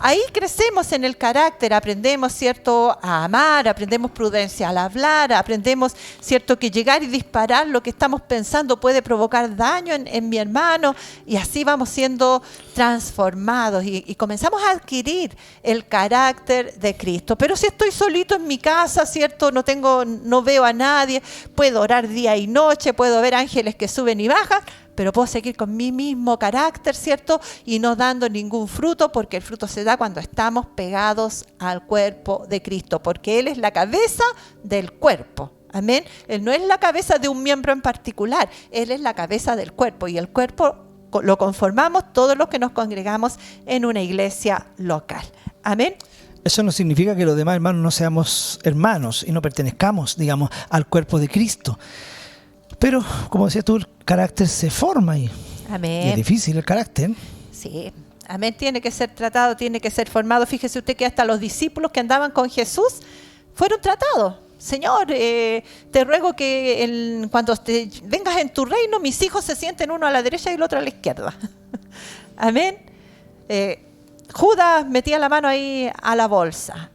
Ahí crecemos en el carácter, aprendemos, ¿cierto?, a amar, aprendemos prudencia al hablar, aprendemos, ¿cierto?, que llegar y disparar lo que estamos pensando puede provocar daño en mi hermano, y así vamos siendo transformados y comenzamos a adquirir el carácter de Cristo. Pero si estoy solito en mi casa, ¿cierto?, no veo a nadie, puedo orar día y noche, puedo ver ángeles que suben y bajan, pero puedo seguir con mi mismo carácter, ¿cierto? Y no dando ningún fruto, porque el fruto se da cuando estamos pegados al cuerpo de Cristo, porque Él es la cabeza del cuerpo. Amén. Él no es la cabeza de un miembro en particular, Él es la cabeza del cuerpo, y el cuerpo lo conformamos todos los que nos congregamos en una iglesia local. Amén. Eso no significa que los demás hermanos no seamos hermanos y no pertenezcamos, digamos, al cuerpo de Cristo. Pero, como decías tú, el carácter se forma y Amén. es difícil el carácter. Sí, amén, tiene que ser tratado, tiene que ser formado. Fíjese usted que hasta los discípulos que andaban con Jesús fueron tratados. Señor, te ruego que cuando vengas en tu reino, mis hijos se sienten uno a la derecha y el otro a la izquierda. Amén. Judas metía la mano ahí a la bolsa.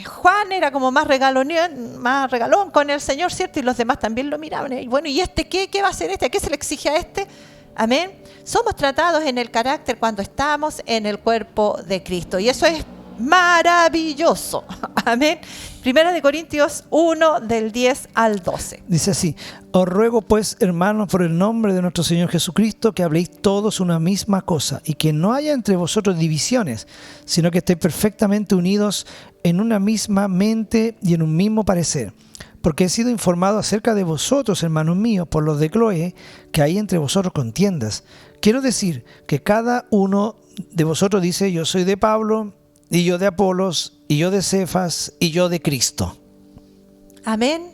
Juan era como más regalón con el Señor, ¿cierto? Y los demás también lo miraban. Y bueno, ¿y este qué? ¿Qué va a hacer este? ¿A qué se le exige a este? Amén. Somos tratados en el carácter cuando estamos en el cuerpo de Cristo. Y eso es maravilloso. Amén. Primera de Corintios 1, del 10 al 12. Dice así: os ruego pues, hermanos, por el nombre de nuestro Señor Jesucristo, que habléis todos una misma cosa, y que no haya entre vosotros divisiones, sino que estéis perfectamente unidos en una misma mente y en un mismo parecer. Porque he sido informado acerca de vosotros, hermanos míos, por los de Cloé, que hay entre vosotros contiendas. Quiero decir que cada uno de vosotros dice: yo soy de Pablo, y yo de Apolos, y yo de Cefas, y yo de Cristo. Amén.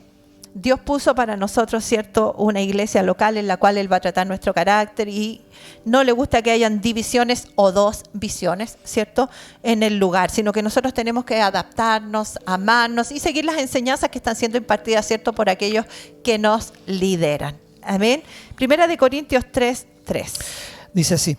Dios puso para nosotros, ¿cierto?, una iglesia local en la cual Él va a tratar nuestro carácter, y no le gusta que hayan divisiones o dos visiones, ¿cierto?, en el lugar, sino que nosotros tenemos que adaptarnos, amarnos y seguir las enseñanzas que están siendo impartidas, ¿cierto?, por aquellos que nos lideran. Amén. Primera de Corintios 3:3. Dice así: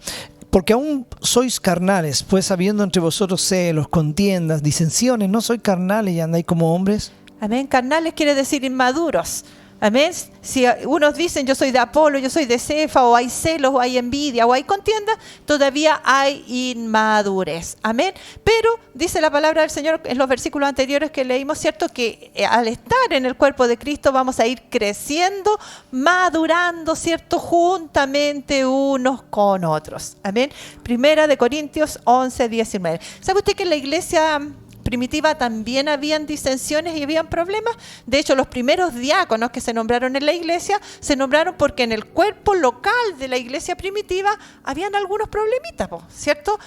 porque aún sois carnales, pues habiendo entre vosotros celos, contiendas, disensiones, ¿no sois carnales y andáis como hombres? Amén. Carnales quiere decir inmaduros. Amén. Si unos dicen yo soy de Apolo, yo soy de Cefa, o hay celos, o hay envidia, o hay contienda, todavía hay inmadurez. Amén. Pero dice la palabra del Señor en los versículos anteriores que leímos, ¿cierto?, que al estar en el cuerpo de Cristo vamos a ir creciendo, madurando, ¿cierto?, juntamente unos con otros. Amén. Primera de Corintios 11:19. ¿Sabe usted que en la iglesia primitiva también habían disensiones y habían problemas? De hecho, los primeros diáconos que se nombraron en la iglesia se nombraron porque en el cuerpo local de la iglesia primitiva habían algunos problemitas, ¿cierto?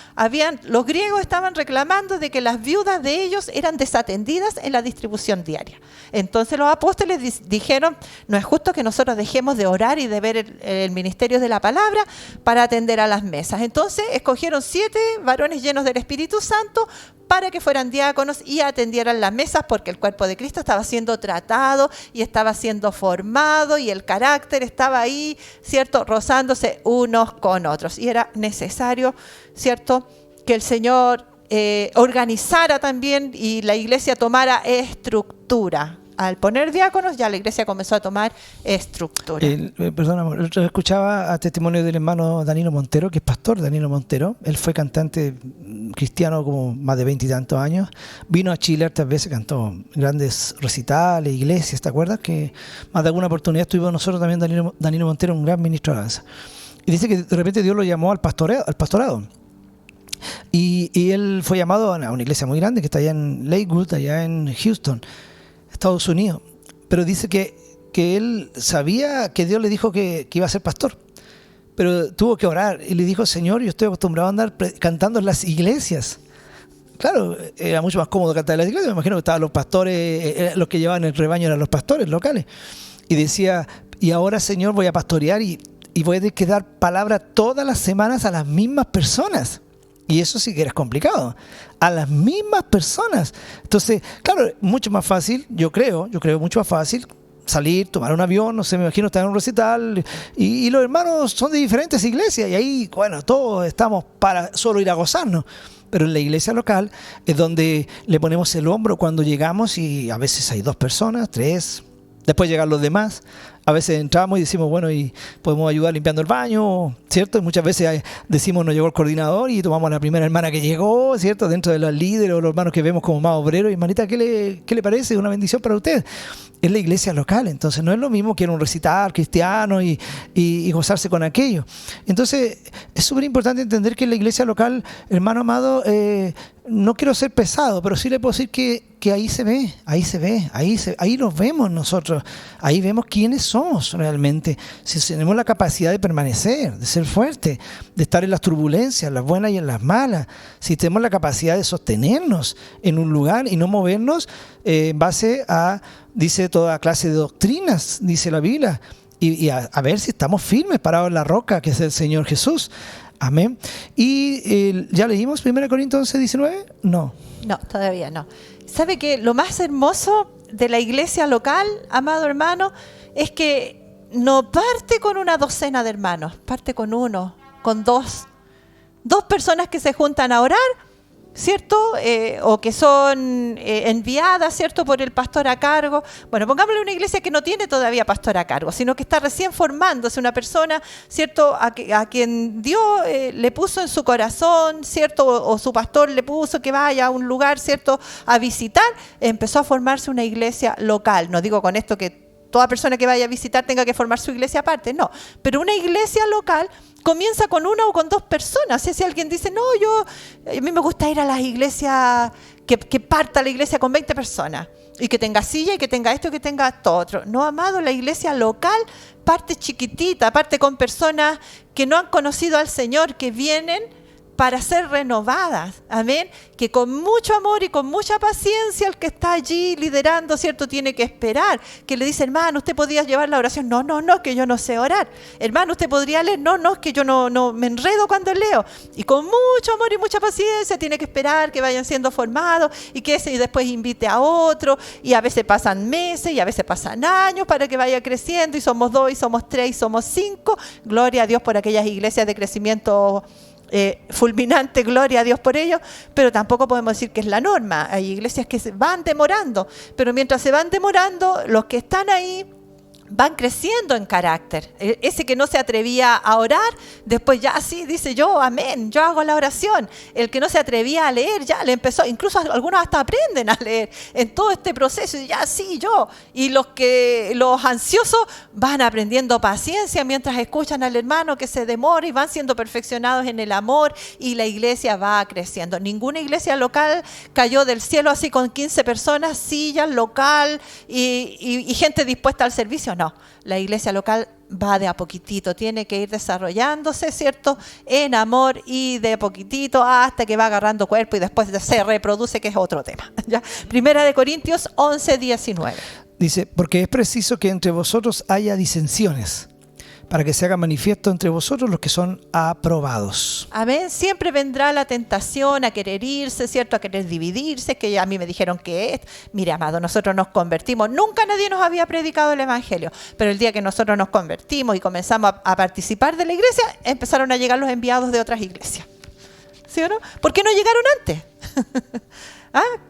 Los griegos estaban reclamando de que las viudas de ellos eran desatendidas en la distribución diaria. Entonces los apóstoles dijeron: no es justo que nosotros dejemos de orar y de ver el ministerio de la palabra para atender a las mesas. Entonces escogieron 7 varones llenos del Espíritu Santo para que fueran diáconos y atendieran las mesas, porque el cuerpo de Cristo estaba siendo tratado y estaba siendo formado, y el carácter estaba ahí, ¿cierto?, rozándose unos con otros. Y era necesario, ¿cierto?, que el Señor organizara también y la iglesia tomara estructura. Al poner diáconos, ya la iglesia comenzó a tomar estructura. Perdón, yo escuchaba a testimonio del hermano Danilo Montero, que es pastor Danilo Montero. Él fue cantante cristiano como más de 20 y tantos años. Vino a Chile hartas veces, cantó grandes recitales, iglesias, ¿te acuerdas? Que más de alguna oportunidad estuvimos nosotros también, Danilo Montero, un gran ministro de alabanza. Y dice que de repente Dios lo llamó al pastorado. Y él fue llamado a una iglesia muy grande que está allá en Lakewood, allá en Houston, Estados Unidos. Pero dice que él sabía que Dios le dijo que iba a ser pastor, pero tuvo que orar y le dijo: Señor, yo estoy acostumbrado a andar cantando en las iglesias. Claro, era mucho más cómodo cantar en las iglesias. Me imagino que estaban los pastores, los que llevaban el rebaño eran los pastores locales. Y decía: y ahora, Señor, voy a pastorear y voy a tener que dar palabra todas las semanas a las mismas personas. Y eso sí que era complicado, a las mismas personas. Entonces, claro, mucho más fácil, yo creo mucho más fácil salir, tomar un avión, no sé, me imagino estar en un recital, y los hermanos son de diferentes iglesias, y ahí, bueno, todos estamos para solo ir a gozarnos. Pero en la iglesia local es donde le ponemos el hombro cuando llegamos, y a veces hay 2 personas, 3, después llegan los demás. A veces entramos y decimos, bueno, y podemos ayudar limpiando el baño, ¿cierto? Y muchas veces decimos, no llegó el coordinador, y tomamos a la primera hermana que llegó, ¿cierto? Dentro de los líderes o los hermanos que vemos como más obreros. Y hermanita, ¿qué le parece? Una bendición para usted. Es la iglesia local, entonces no es lo mismo que ir a un recital cristiano y gozarse con aquello. Entonces es súper importante entender que en la iglesia local, hermano amado, no quiero ser pesado, pero sí le puedo decir que ahí se ve, ahí nos vemos nosotros, ahí vemos quiénes somos realmente, si tenemos la capacidad de permanecer, de ser fuerte, de estar en las turbulencias, en las buenas y en las malas, si tenemos la capacidad de sostenernos en un lugar y no movernos en base a, dice, toda clase de doctrinas, dice la Biblia, y a ver si estamos firmes, parados en la roca, que es el Señor Jesús. Amén. ¿Y ya leímos 1 Corintios 11, 19? No, todavía no. ¿Sabe que lo más hermoso de la iglesia local, amado hermano, es que no parte con una docena de hermanos, parte con uno, con dos personas que se juntan a orar, ¿cierto? O que son enviadas, ¿cierto?, por el pastor a cargo. Bueno, pongámosle una iglesia que no tiene todavía pastor a cargo, sino que está recién formándose, una persona, ¿cierto?, a quien Dios le puso en su corazón, ¿cierto?, o su pastor le puso que vaya a un lugar, ¿cierto?, a visitar. Empezó a formarse una iglesia local. No digo con esto que toda persona que vaya a visitar tenga que formar su iglesia aparte, no. Pero una iglesia local comienza con 1 o con 2 personas. Si alguien dice, no, a mí me gusta ir a las iglesias, que parta la iglesia con 20 personas, y que tenga silla, y que tenga esto, y que tenga esto otro. No, amado, la iglesia local parte chiquitita, parte con personas que no han conocido al Señor, que vienen para ser renovadas, amén, que con mucho amor y con mucha paciencia el que está allí liderando, ¿cierto?, tiene que esperar, que le dice, hermano, ¿usted podría llevar la oración? No, es que yo no sé orar. Hermano, ¿usted podría leer? No, es que yo no me enredo cuando leo. Y con mucho amor y mucha paciencia tiene que esperar que vayan siendo formados, y que ese después invite a otro, y a veces pasan meses y a veces pasan años para que vaya creciendo, y somos 2, y somos 3, y somos 5. Gloria a Dios por aquellas iglesias de crecimiento fulminante, gloria a Dios por ello, pero tampoco podemos decir que es la norma. Hay iglesias que se van demorando, pero mientras se van demorando, los que están ahí van creciendo en carácter. Ese que no se atrevía a orar, después ya sí dice, yo amén, yo hago la oración. El que no se atrevía a leer, ya le empezó, incluso algunos hasta aprenden a leer en todo este proceso, y ya sí, yo. Y los ansiosos van aprendiendo paciencia mientras escuchan al hermano que se demora, y van siendo perfeccionados en el amor, y la iglesia va creciendo. Ninguna iglesia local cayó del cielo así con 15 personas, sillas, local y gente dispuesta al servicio. No, la iglesia local va de a poquitito, tiene que ir desarrollándose, ¿cierto?, en amor, y de a poquitito hasta que va agarrando cuerpo, y después se reproduce, que es otro tema. ¿Ya? 1 Corintios 11, 19. Dice, porque es preciso que entre vosotros haya disensiones, para que se haga manifiesto entre vosotros los que son aprobados. Amén. Siempre vendrá la tentación a querer irse, ¿cierto?, a querer dividirse, que a mí me dijeron que es. Mire, amado, nosotros nos convertimos. Nunca nadie nos había predicado el evangelio, pero el día que nosotros nos convertimos y comenzamos a participar de la iglesia, empezaron a llegar los enviados de otras iglesias. ¿Sí o no? ¿Por qué no llegaron antes?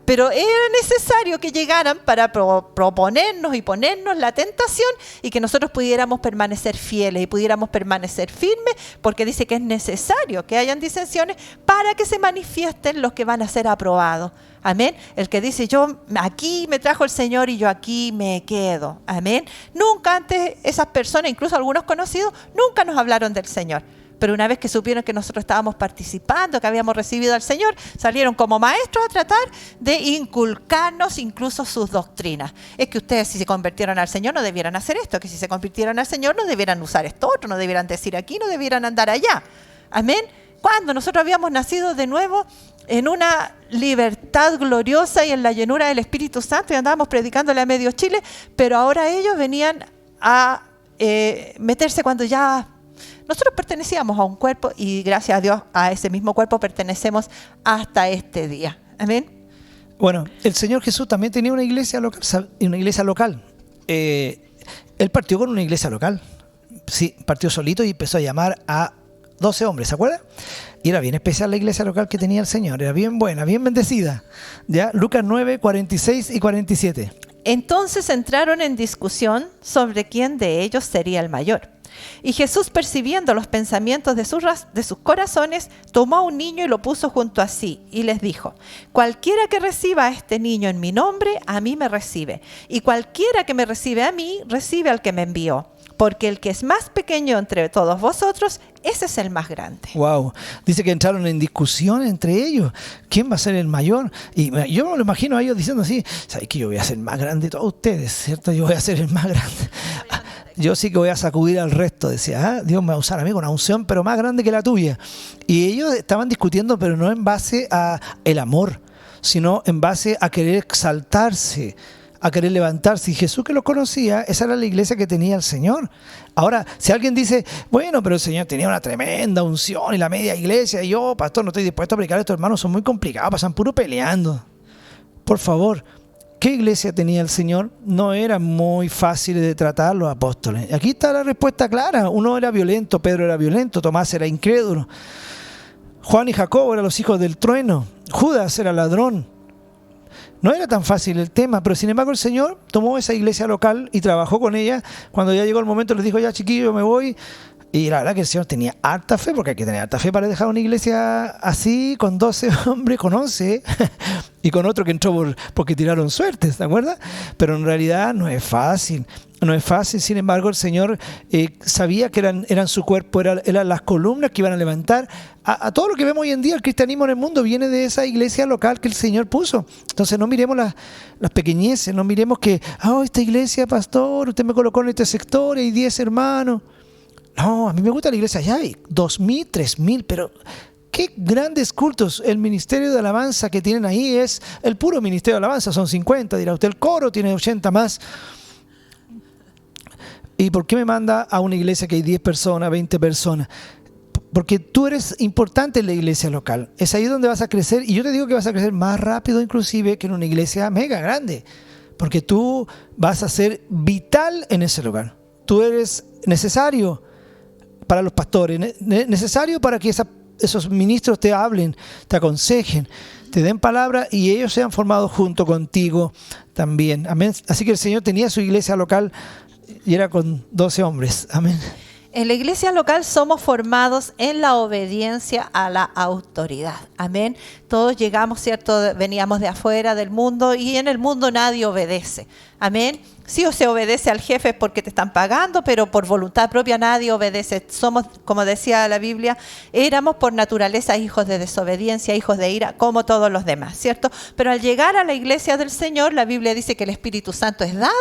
Pero era necesario que llegaran para proponernos y ponernos la tentación y que nosotros pudiéramos permanecer fieles y pudiéramos permanecer firmes, porque dice que es necesario que hayan disensiones para que se manifiesten los que van a ser aprobados. Amén. El que dice, yo aquí me trajo el Señor y yo aquí me quedo. Amén. Nunca antes esas personas, incluso algunos conocidos, nunca nos hablaron del Señor. Pero una vez que supieron que nosotros estábamos participando, que habíamos recibido al Señor, salieron como maestros a tratar de inculcarnos incluso sus doctrinas. Es que ustedes, si se convirtieron al Señor, no debieran hacer esto, que si se convirtieron al Señor, no debieran usar esto otro, no debieran decir aquí, no debieran andar allá. Amén. Cuando nosotros habíamos nacido de nuevo en una libertad gloriosa y en la llenura del Espíritu Santo y andábamos predicándole a medio Chile, pero ahora ellos venían a meterse cuando ya... Nosotros pertenecíamos a un cuerpo y gracias a Dios a ese mismo cuerpo pertenecemos hasta este día. Amén. Bueno, el Señor Jesús también tenía una iglesia local. Él partió con una iglesia local. Sí, partió solito y empezó a llamar a 12 hombres, ¿se acuerdan? Y era bien especial la iglesia local que tenía el Señor. Era bien buena, bien bendecida. ¿Ya? Lucas 9, 46 y 47. Entonces entraron en discusión sobre quién de ellos sería el mayor. Y Jesús, percibiendo los pensamientos de sus corazones, tomó a un niño y lo puso junto a sí, y les dijo: cualquiera que reciba a este niño en mi nombre, a mí me recibe. Y cualquiera que me recibe a mí, recibe al que me envió. Porque el que es más pequeño entre todos vosotros, ese es el más grande. Wow. Dice que entraron en discusión entre ellos. ¿Quién va a ser el mayor? Y yo me lo imagino a ellos diciendo así: ¿sabes que yo voy a ser más grande de todos ustedes? ¿Cierto? Yo voy a ser el más grande. Yo sí que voy a sacudir al resto. Decía, Dios me va a usar a mí con una unción, pero más grande que la tuya. Y ellos estaban discutiendo, pero no en base a el amor, sino en base a querer exaltarse, a querer levantarse. Y Jesús, que lo conocía, esa era la iglesia que tenía el Señor. Ahora, si alguien dice, bueno, pero el Señor tenía una tremenda unción y la media iglesia, y yo, pastor, no estoy dispuesto a predicar, estos hermanos son muy complicados, pasan puro peleando. Por favor, ¿qué iglesia tenía el Señor? No era muy fácil de tratar los apóstoles. Aquí está la respuesta clara. Uno era violento, Pedro era violento, Tomás era incrédulo, Juan y Jacobo eran los hijos del trueno, Judas era ladrón. No era tan fácil el tema, pero sin embargo el Señor tomó esa iglesia local y trabajó con ella. Cuando ya llegó el momento les dijo, ya chiquillos, me voy. Y la verdad que el Señor tenía harta fe, porque hay que tener harta fe para dejar una iglesia así, con 12 hombres, con 11, y con otro que entró porque tiraron suertes, ¿te acuerdas? Pero en realidad no es fácil, no es fácil. Sin embargo, el Señor sabía que eran su cuerpo, eran las columnas que iban a levantar. A todo lo que vemos hoy en día, el cristianismo en el mundo viene de esa iglesia local que el Señor puso. Entonces no miremos las pequeñeces, no miremos que, esta iglesia, pastor, usted me colocó en este sector, hay 10 hermanos. No, a mí me gusta la iglesia, ya hay 2.000, 3.000, pero qué grandes cultos. El ministerio de alabanza que tienen ahí es el puro ministerio de alabanza, son 50, dirá usted, el coro tiene 80 más. ¿Y por qué me manda a una iglesia que hay 10 personas, 20 personas? Porque tú eres importante en la iglesia local. Es ahí donde vas a crecer, y yo te digo que vas a crecer más rápido inclusive que en una iglesia mega grande, porque tú vas a ser vital en ese lugar. Tú eres necesario para los pastores, necesario para que esos ministros te hablen, te aconsejen, te den palabra y ellos sean formados junto contigo también. Amén. Así que el Señor tenía su iglesia local y era con 12 hombres. Amén. En la iglesia local somos formados en la obediencia a la autoridad. Amén. Todos llegamos, ¿cierto? Veníamos de afuera del mundo y en el mundo nadie obedece. Amén. Sí, o se obedece al jefe porque te están pagando, pero por voluntad propia nadie obedece. Somos, como decía la Biblia, éramos por naturaleza hijos de desobediencia, hijos de ira, como todos los demás, ¿cierto? Pero al llegar a la iglesia del Señor, la Biblia dice que el Espíritu Santo es dado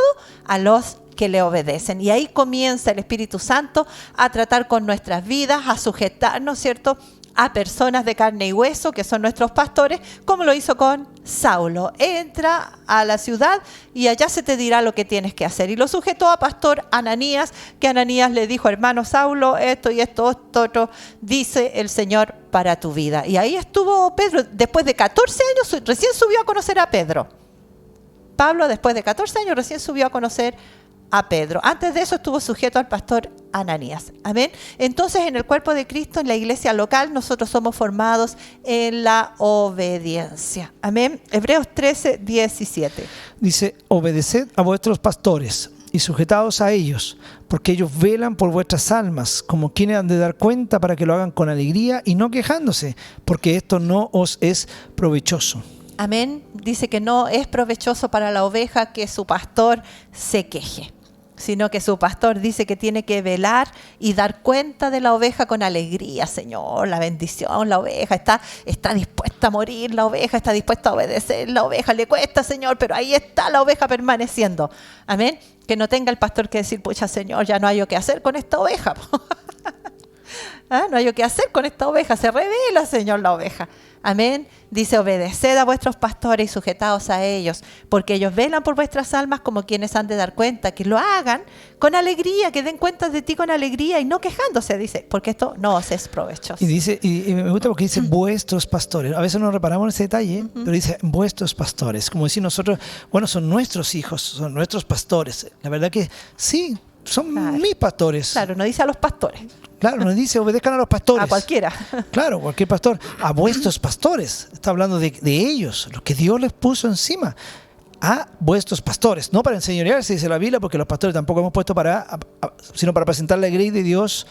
a los que le obedecen. Y ahí comienza el Espíritu Santo a tratar con nuestras vidas, a sujetarnos, ¿cierto?, a personas de carne y hueso, que son nuestros pastores, como lo hizo con Saulo. Entra a la ciudad y allá se te dirá lo que tienes que hacer. Y lo sujetó a pastor Ananías, que Ananías le dijo, hermano Saulo, esto y esto, otro, dice el Señor para tu vida. Y ahí estuvo Pedro. Después de 14 años, recién subió a conocer a Pedro. Pablo, después de 14 años, recién subió a conocer a Pedro. Antes de eso estuvo sujeto al pastor Ananías. Amén. Entonces, en el cuerpo de Cristo, en la iglesia local, nosotros somos formados en la obediencia. Amén. Hebreos 13, 17. Dice, obedeced a vuestros pastores y sujetaos a ellos, porque ellos velan por vuestras almas, como quienes han de dar cuenta, para que lo hagan con alegría y no quejándose, porque esto no os es provechoso. Amén. Dice que no es provechoso para la oveja que su pastor se queje, sino que su pastor dice que tiene que velar y dar cuenta de la oveja con alegría. Señor, la bendición, la oveja está dispuesta a morir, la oveja está dispuesta a obedecer, la oveja le cuesta, Señor, pero ahí está la oveja permaneciendo. Amén. Que no tenga el pastor que decir, pucha, Señor, ya no hay yo qué hacer con esta oveja. No hay yo qué hacer con esta oveja, se revela, Señor, la oveja. Amén. Dice, obedeced a vuestros pastores y sujetaos a ellos, porque ellos velan por vuestras almas como quienes han de dar cuenta, que lo hagan con alegría, que den cuenta de ti con alegría y no quejándose, dice, porque esto no os es provechoso. Y dice, y me gusta porque dice vuestros pastores. A veces no reparamos en ese detalle, pero dice vuestros pastores. Como decir nosotros, bueno, son nuestros hijos, son nuestros pastores. La verdad que sí, son mis pastores. Claro, no dice a los pastores. Claro, nos dice obedezcan a los pastores. A cualquiera. Claro, cualquier pastor. A vuestros pastores. Está hablando de ellos, lo que Dios les puso encima. A vuestros pastores. No para enseñorearse, dice la Biblia, porque los pastores tampoco hemos puesto sino para presentar la grey de Dios,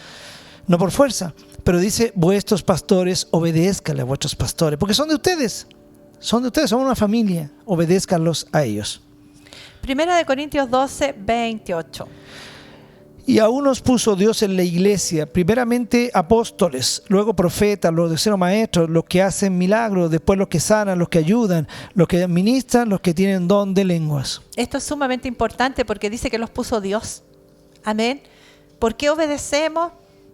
no por fuerza. Pero dice vuestros pastores, obedézcanle a vuestros pastores, porque son de ustedes. Son de ustedes, son una familia. Obedézcanlos a ellos. Primera de Corintios 12, 28. Y a unos puso Dios en la iglesia, primeramente apóstoles, luego profetas, los terceros maestros, los que hacen milagros, después los que sanan, los que ayudan, los que administran, los que tienen don de lenguas. Esto es sumamente importante porque dice que los puso Dios. Amén. ¿Por qué obedecemos?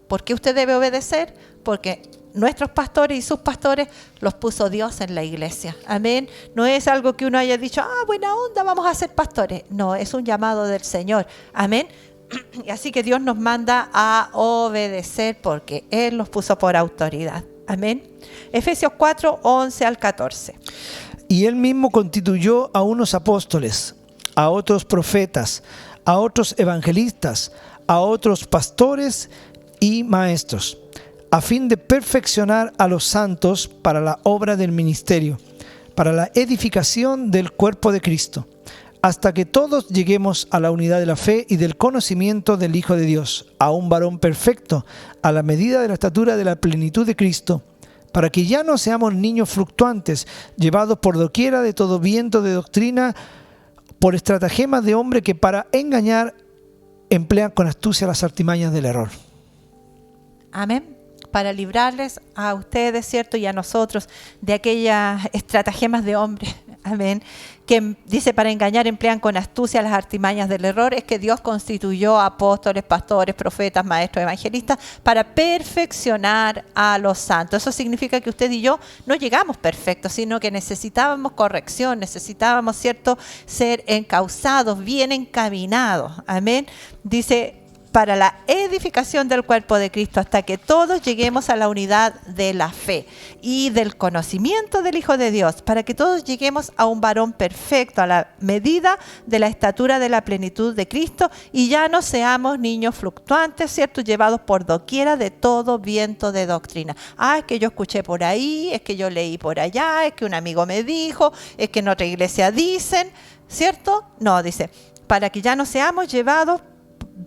¿Por qué usted debe obedecer? Porque nuestros pastores y sus pastores los puso Dios en la iglesia. Amén. No es algo que uno haya dicho, buena onda, vamos a ser pastores. No, es un llamado del Señor. Amén. Así que Dios nos manda a obedecer porque Él nos puso por autoridad. Amén. Efesios 4, 11 al 14. Y Él mismo constituyó a unos apóstoles, a otros profetas, a otros evangelistas, a otros pastores y maestros, a fin de perfeccionar a los santos para la obra del ministerio, para la edificación del cuerpo de Cristo, hasta que todos lleguemos a la unidad de la fe y del conocimiento del Hijo de Dios, a un varón perfecto, a la medida de la estatura de la plenitud de Cristo, para que ya no seamos niños fluctuantes, llevados por doquiera de todo viento de doctrina, por estratagemas de hombre que para engañar emplean con astucia las artimañas del error. Amén. Para librarles a ustedes, ¿cierto? Y a nosotros de aquellas estratagemas de hombre. Amén. Que dice para engañar emplean con astucia las artimañas del error. Es que Dios constituyó apóstoles, pastores, profetas, maestros, evangelistas para perfeccionar a los santos. Eso significa que usted y yo no llegamos perfectos, sino que necesitábamos corrección, necesitábamos, ¿cierto?, ser encauzados, bien encaminados. Amén. Dice para la edificación del cuerpo de Cristo, hasta que todos lleguemos a la unidad de la fe y del conocimiento del Hijo de Dios, para que todos lleguemos a un varón perfecto, a la medida de la estatura de la plenitud de Cristo, y ya no seamos niños fluctuantes, ¿cierto?, llevados por doquiera de todo viento de doctrina. Es que yo escuché por ahí, es que yo leí por allá, es que un amigo me dijo, es que en otra iglesia dicen, ¿cierto? No, dice, para que ya no seamos llevados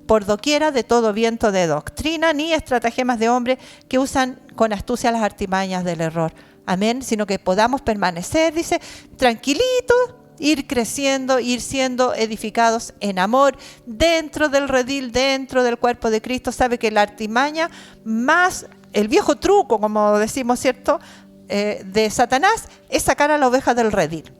por doquiera de todo viento de doctrina, ni estratagemas de hombres que usan con astucia las artimañas del error. Amén. Sino que podamos permanecer, dice, tranquilitos, ir creciendo, ir siendo edificados en amor, dentro del redil, dentro del cuerpo de Cristo. Sabe que la artimaña más el viejo truco, como decimos, ¿cierto?, de Satanás, es sacar a la oveja del redil.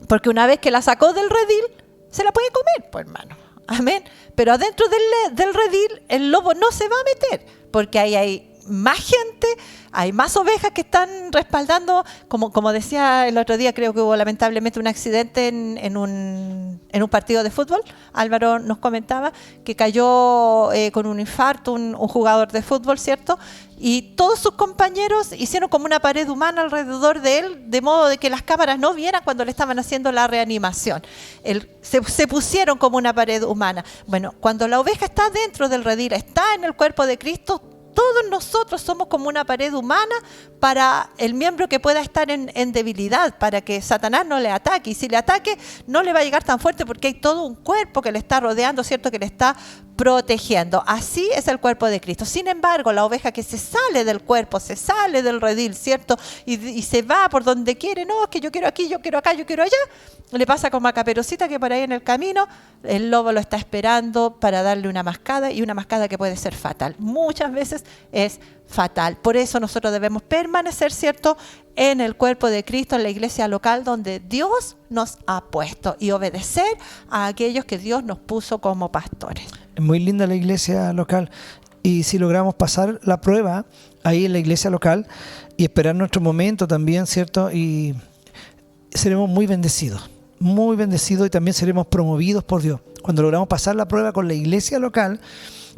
Porque una vez que la sacó del redil, se la puede comer, pues, hermano. Amén. Pero adentro del redil el lobo no se va a meter, porque ahí hay más gente, hay más ovejas que están respaldando, como decía el otro día, creo que hubo lamentablemente un accidente en un partido de fútbol. Álvaro nos comentaba que cayó con un infarto un jugador de fútbol, ¿cierto? Y todos sus compañeros hicieron como una pared humana alrededor de él, de modo de que las cámaras no vieran cuando le estaban haciendo la reanimación. Se pusieron como una pared humana. Bueno, cuando la oveja está dentro del redil, está en el cuerpo de Cristo, todos nosotros somos como una pared humana para el miembro que pueda estar en debilidad, para que Satanás no le ataque. Y si le ataque, no le va a llegar tan fuerte porque hay todo un cuerpo que le está rodeando, ¿cierto? Que le está protegiendo. Así es el cuerpo de Cristo. Sin embargo, la oveja que se sale del cuerpo, se sale del redil, ¿cierto? Y se va por donde quiere. No, es que yo quiero aquí, yo quiero acá, yo quiero allá. Le pasa como a Caperucita, que por ahí en el camino el lobo lo está esperando para darle una mascada, y una mascada que puede ser fatal. Muchas veces es fatal. Por eso nosotros debemos permanecer, ¿cierto?, en el cuerpo de Cristo, en la iglesia local donde Dios nos ha puesto, y obedecer a aquellos que Dios nos puso como pastores. Es muy linda la iglesia local, y si logramos pasar la prueba ahí en la iglesia local y esperar nuestro momento también, ¿cierto?, y seremos muy bendecidos, y también seremos promovidos por Dios. Cuando logramos pasar la prueba con la iglesia local,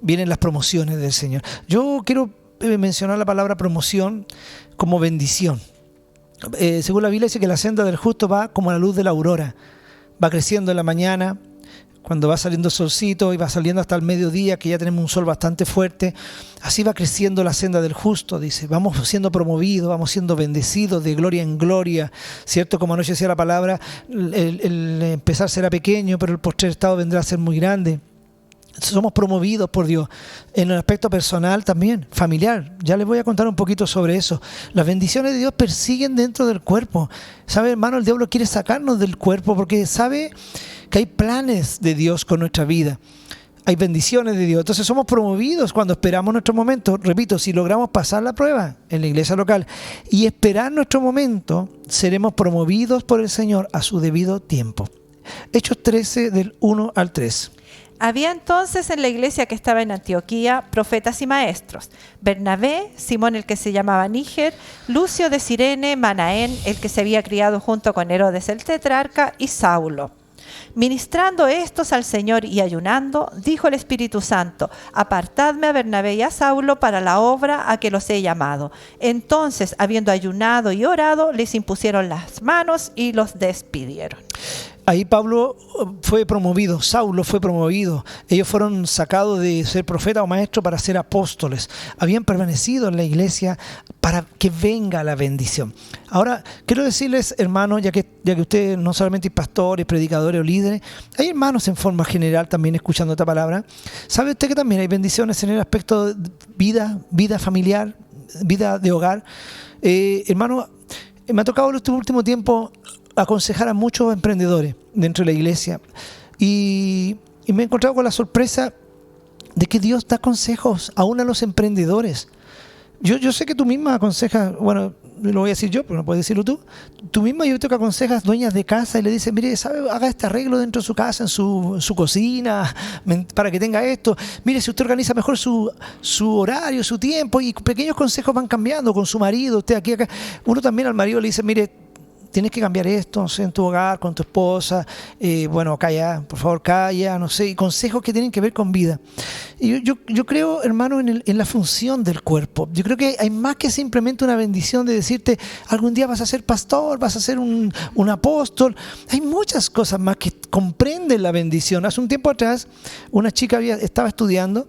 vienen las promociones del Señor. Yo quiero mencionar la palabra promoción como bendición. Según la Biblia dice que la senda del justo va como la luz de la aurora, va creciendo en la mañana, cuando va saliendo el solcito, y va saliendo hasta el mediodía, que ya tenemos un sol bastante fuerte. Así va creciendo la senda del justo, dice. Vamos siendo promovidos, vamos siendo bendecidos de gloria en gloria, ¿cierto? Como anoche decía la palabra, el empezar será pequeño, pero el postrer estado vendrá a ser muy grande. Somos promovidos por Dios en el aspecto personal, también familiar. Ya les voy a contar un poquito sobre eso. Las bendiciones de Dios persiguen dentro del cuerpo. ¿Sabe, hermano? El diablo quiere sacarnos del cuerpo porque sabe que hay planes de Dios con nuestra vida. Hay bendiciones de Dios. Entonces somos promovidos cuando esperamos nuestro momento. Repito, si logramos pasar la prueba en la iglesia local y esperar nuestro momento, seremos promovidos por el Señor a su debido tiempo. Hechos 13, del 1 al 3. Había entonces en la iglesia que estaba en Antioquía profetas y maestros: Bernabé, Simón el que se llamaba Níger, Lucio de Cirene, Manaén el que se había criado junto con Herodes el tetrarca, y Saulo. Ministrando estos al Señor y ayunando, dijo el Espíritu Santo: apartadme a Bernabé y a Saulo para la obra a que los he llamado. Entonces, habiendo ayunado y orado, les impusieron las manos y los despidieron. Ahí Pablo fue promovido, Saulo fue promovido. Ellos fueron sacados de ser profeta o maestro para ser apóstoles. Habían permanecido en la iglesia para que venga la bendición. Ahora, quiero decirles, hermanos, ya que ustedes no solamente son pastores, predicadores o líderes, hay hermanos en forma general también escuchando esta palabra. ¿Sabe usted que también hay bendiciones en el aspecto de vida familiar, vida de hogar? Hermano, me ha tocado en este último tiempo aconsejar a muchos emprendedores dentro de la iglesia, y me he encontrado con la sorpresa de que Dios da consejos aún a los emprendedores. Yo sé que tú misma aconsejas, bueno, lo voy a decir yo, pero no puedes decirlo tú. Tú misma, yo creo que aconsejas dueñas de casa y le dices: mire, ¿sabe? Haga este arreglo dentro de su casa, en su cocina, para que tenga esto. Mire, si usted organiza mejor su horario, su tiempo, y pequeños consejos van cambiando con su marido, usted aquí, acá. Uno también al marido le dice: mire, tienes que cambiar esto, no sé, en tu hogar, con tu esposa, bueno, calla, por favor, calla, no sé, y consejos que tienen que ver con vida. Y yo creo, hermano, en la función del cuerpo. Yo creo que hay más que simplemente una bendición de decirte: algún día vas a ser pastor, vas a ser un apóstol. Hay muchas cosas más que comprenden la bendición. Hace un tiempo atrás, una chica estaba estudiando,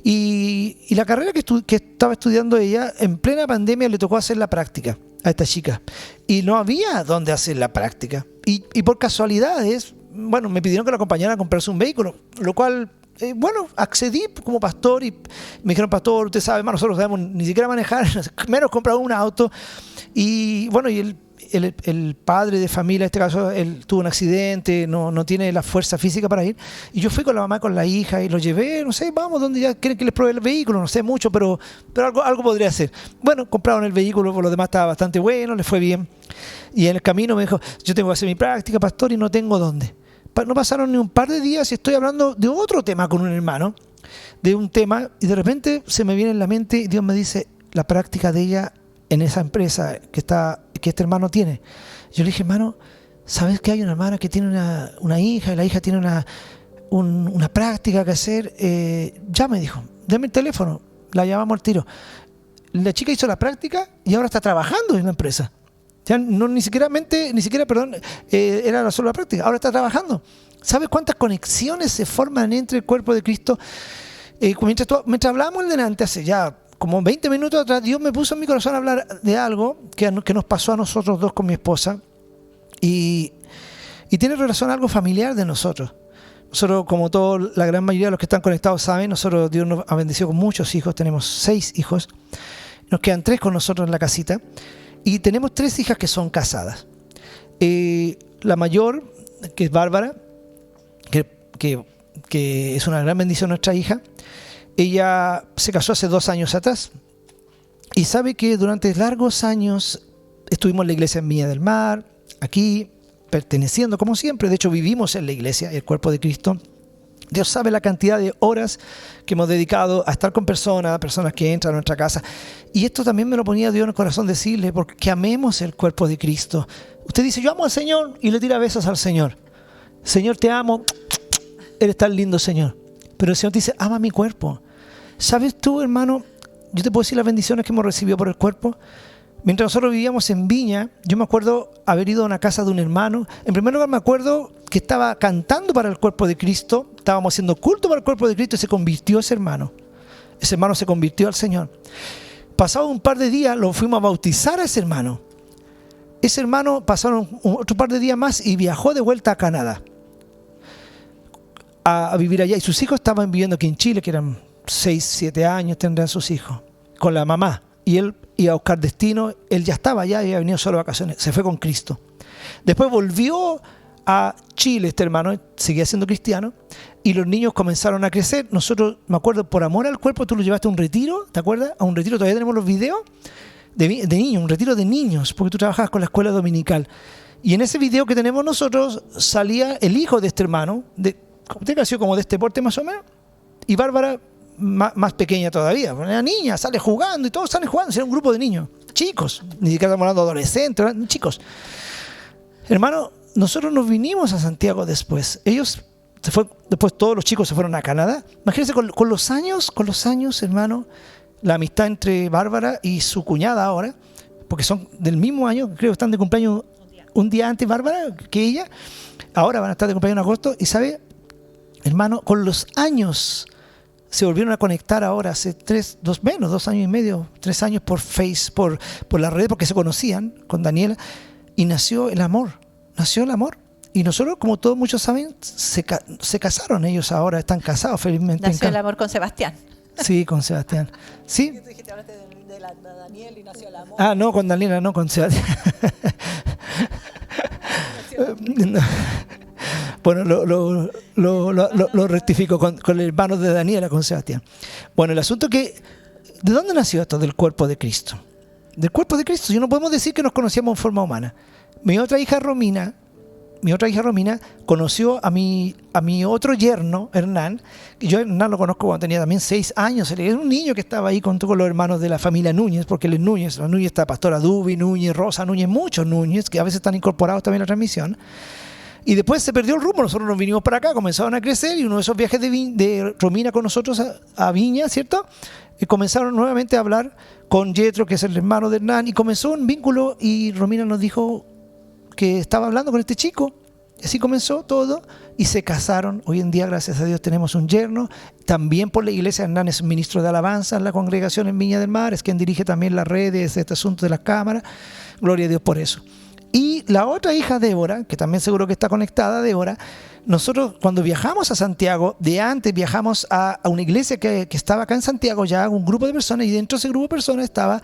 y la carrera que estaba estudiando ella, en plena pandemia le tocó hacer la práctica a esta chica, y no había dónde hacer la práctica, y por casualidades, bueno, me pidieron que la acompañara a comprarse un vehículo, lo cual, bueno, accedí como pastor, y me dijeron: pastor, usted sabe, nosotros no sabemos ni siquiera manejar, menos comprar un auto. Y bueno, y el padre de familia, en este caso, él tuvo un accidente, no tiene la fuerza física para ir, y yo fui con la mamá, con la hija, y lo llevé, no sé, vamos, donde ya quieren que les pruebe el vehículo, no sé mucho, pero algo podría hacer. Bueno, compraron el vehículo, por lo demás estaba bastante bueno, les fue bien, y en el camino me dijo: yo tengo que hacer mi práctica, pastor, y no tengo dónde. No pasaron ni un par de días y estoy hablando de otro tema con un hermano, de un tema, y de repente se me viene en la mente, y Dios me dice: la práctica de ella en esa empresa que este hermano tiene. Yo le dije, hermano, ¿sabes que hay una hermana que tiene una hija y la hija tiene una práctica que hacer? Ya me dijo, dame el teléfono, la llamamos al tiro. La chica hizo la práctica y ahora está trabajando en la empresa. Ya no, ni siquiera, era solo la práctica, ahora está trabajando. ¿Sabes cuántas conexiones se forman entre el cuerpo de Cristo? Mientras hablábamos delante, hace ya como 20 minutos atrás, Dios me puso en mi corazón a hablar de algo que nos pasó a nosotros dos con mi esposa y tiene relación a algo familiar de nosotros. Nosotros, como la gran mayoría de los que están conectados saben, Dios nos ha bendecido con muchos hijos, tenemos 6 hijos, nos quedan 3 con nosotros en la casita y tenemos 3 hijas que son casadas. La mayor, que es Bárbara, que es una gran bendición nuestra hija, ella se casó hace 2 años atrás y sabe que durante largos años estuvimos en la iglesia en Viña del Mar, aquí, perteneciendo como siempre. De hecho, vivimos en la iglesia, el cuerpo de Cristo. Dios sabe la cantidad de horas que hemos dedicado a estar con personas que entran a nuestra casa. Y esto también me lo ponía Dios en el corazón decirle, porque amemos el cuerpo de Cristo. Usted dice, yo amo al Señor, y le tira besos al Señor. Señor, te amo, eres tan lindo, Señor. Pero el Señor te dice, ama mi cuerpo. ¿Sabes tú, hermano? Yo te puedo decir las bendiciones que hemos recibido por el cuerpo. Mientras nosotros vivíamos en Viña, yo me acuerdo haber ido a una casa de un hermano. En primer lugar, me acuerdo que estaba cantando para el cuerpo de Cristo. Estábamos haciendo culto para el cuerpo de Cristo y se convirtió ese hermano. Ese hermano se convirtió al Señor. Pasado un par de días, lo fuimos a bautizar a ese hermano. Ese hermano pasaron otro par de días más y viajó de vuelta a Canadá a vivir allá. Y sus hijos estaban viviendo aquí en Chile, que eran 6, 7 años tendrán sus hijos, con la mamá. Y él iba a buscar destino, él ya estaba allá y había venido solo de vacaciones, se fue con Cristo. Después volvió a Chile, este hermano, seguía siendo cristiano, y los niños comenzaron a crecer. Nosotros, me acuerdo, por amor al cuerpo, tú lo llevaste a un retiro, ¿te acuerdas? A un retiro, todavía tenemos los videos de niños, un retiro de niños, porque tú trabajabas con la escuela dominical. Y en ese video que tenemos nosotros, salía el hijo de este hermano, usted nació como de este porte más o menos, y Bárbara, más pequeña todavía, una niña, sale jugando y todos salen jugando, era un grupo de niños, chicos, ni siquiera estamos hablando de adolescentes, chicos. Hermano, nosotros nos vinimos a Santiago después, después todos los chicos se fueron a Canadá. Imagínense con los años, hermano, la amistad entre Bárbara y su cuñada ahora, porque son del mismo año, creo que están de cumpleaños un día antes Bárbara que ella, ahora van a estar de cumpleaños en agosto, y sabe, hermano, con los años se volvieron a conectar ahora hace 2 años y medio, 3 años por Face, por la red, porque se conocían con Daniela, y nació el amor. Y nosotros, como todos muchos saben, se casaron ellos ahora, están casados felizmente. Nació el amor con Sebastián. Sí, con Sebastián. ¿Sí? Tú dijiste, hablaste de Daniel y nació el amor. Ah, no, con Daniela, no, con Sebastián. No. Bueno, lo rectifico con el hermano de Daniela, con Sebastián. Bueno, el asunto que, ¿de dónde nació esto? Del cuerpo de Cristo. Del cuerpo de Cristo. Y no podemos decir que nos conocíamos en forma humana. Mi otra hija Romina conoció a mi otro yerno, Hernán. Yo Hernán lo conozco cuando tenía también 6 años. Era un niño que estaba ahí con todos los hermanos de la familia Núñez, porque él es Núñez. La Núñez está Pastora Dubi, Núñez, Rosa Núñez, muchos Núñez, que a veces están incorporados también a la transmisión. Y después se perdió el rumbo, nosotros nos vinimos para acá, comenzaron a crecer, y uno de esos viajes de Romina con nosotros a Viña, ¿cierto? Y comenzaron nuevamente a hablar con Yetro, que es el hermano de Hernán, y comenzó un vínculo, y Romina nos dijo que estaba hablando con este chico, y así comenzó todo, y se casaron. Hoy en día, gracias a Dios, tenemos un yerno, también por la iglesia. Hernán es ministro de alabanza en la congregación en Viña del Mar, es quien dirige también las redes, este asunto de las cámaras, gloria a Dios por eso. Y la otra hija, Débora, que también seguro que está conectada, Débora, nosotros cuando viajamos a Santiago, de antes viajamos a una iglesia que estaba acá en Santiago, ya un grupo de personas, y dentro de ese grupo de personas estaba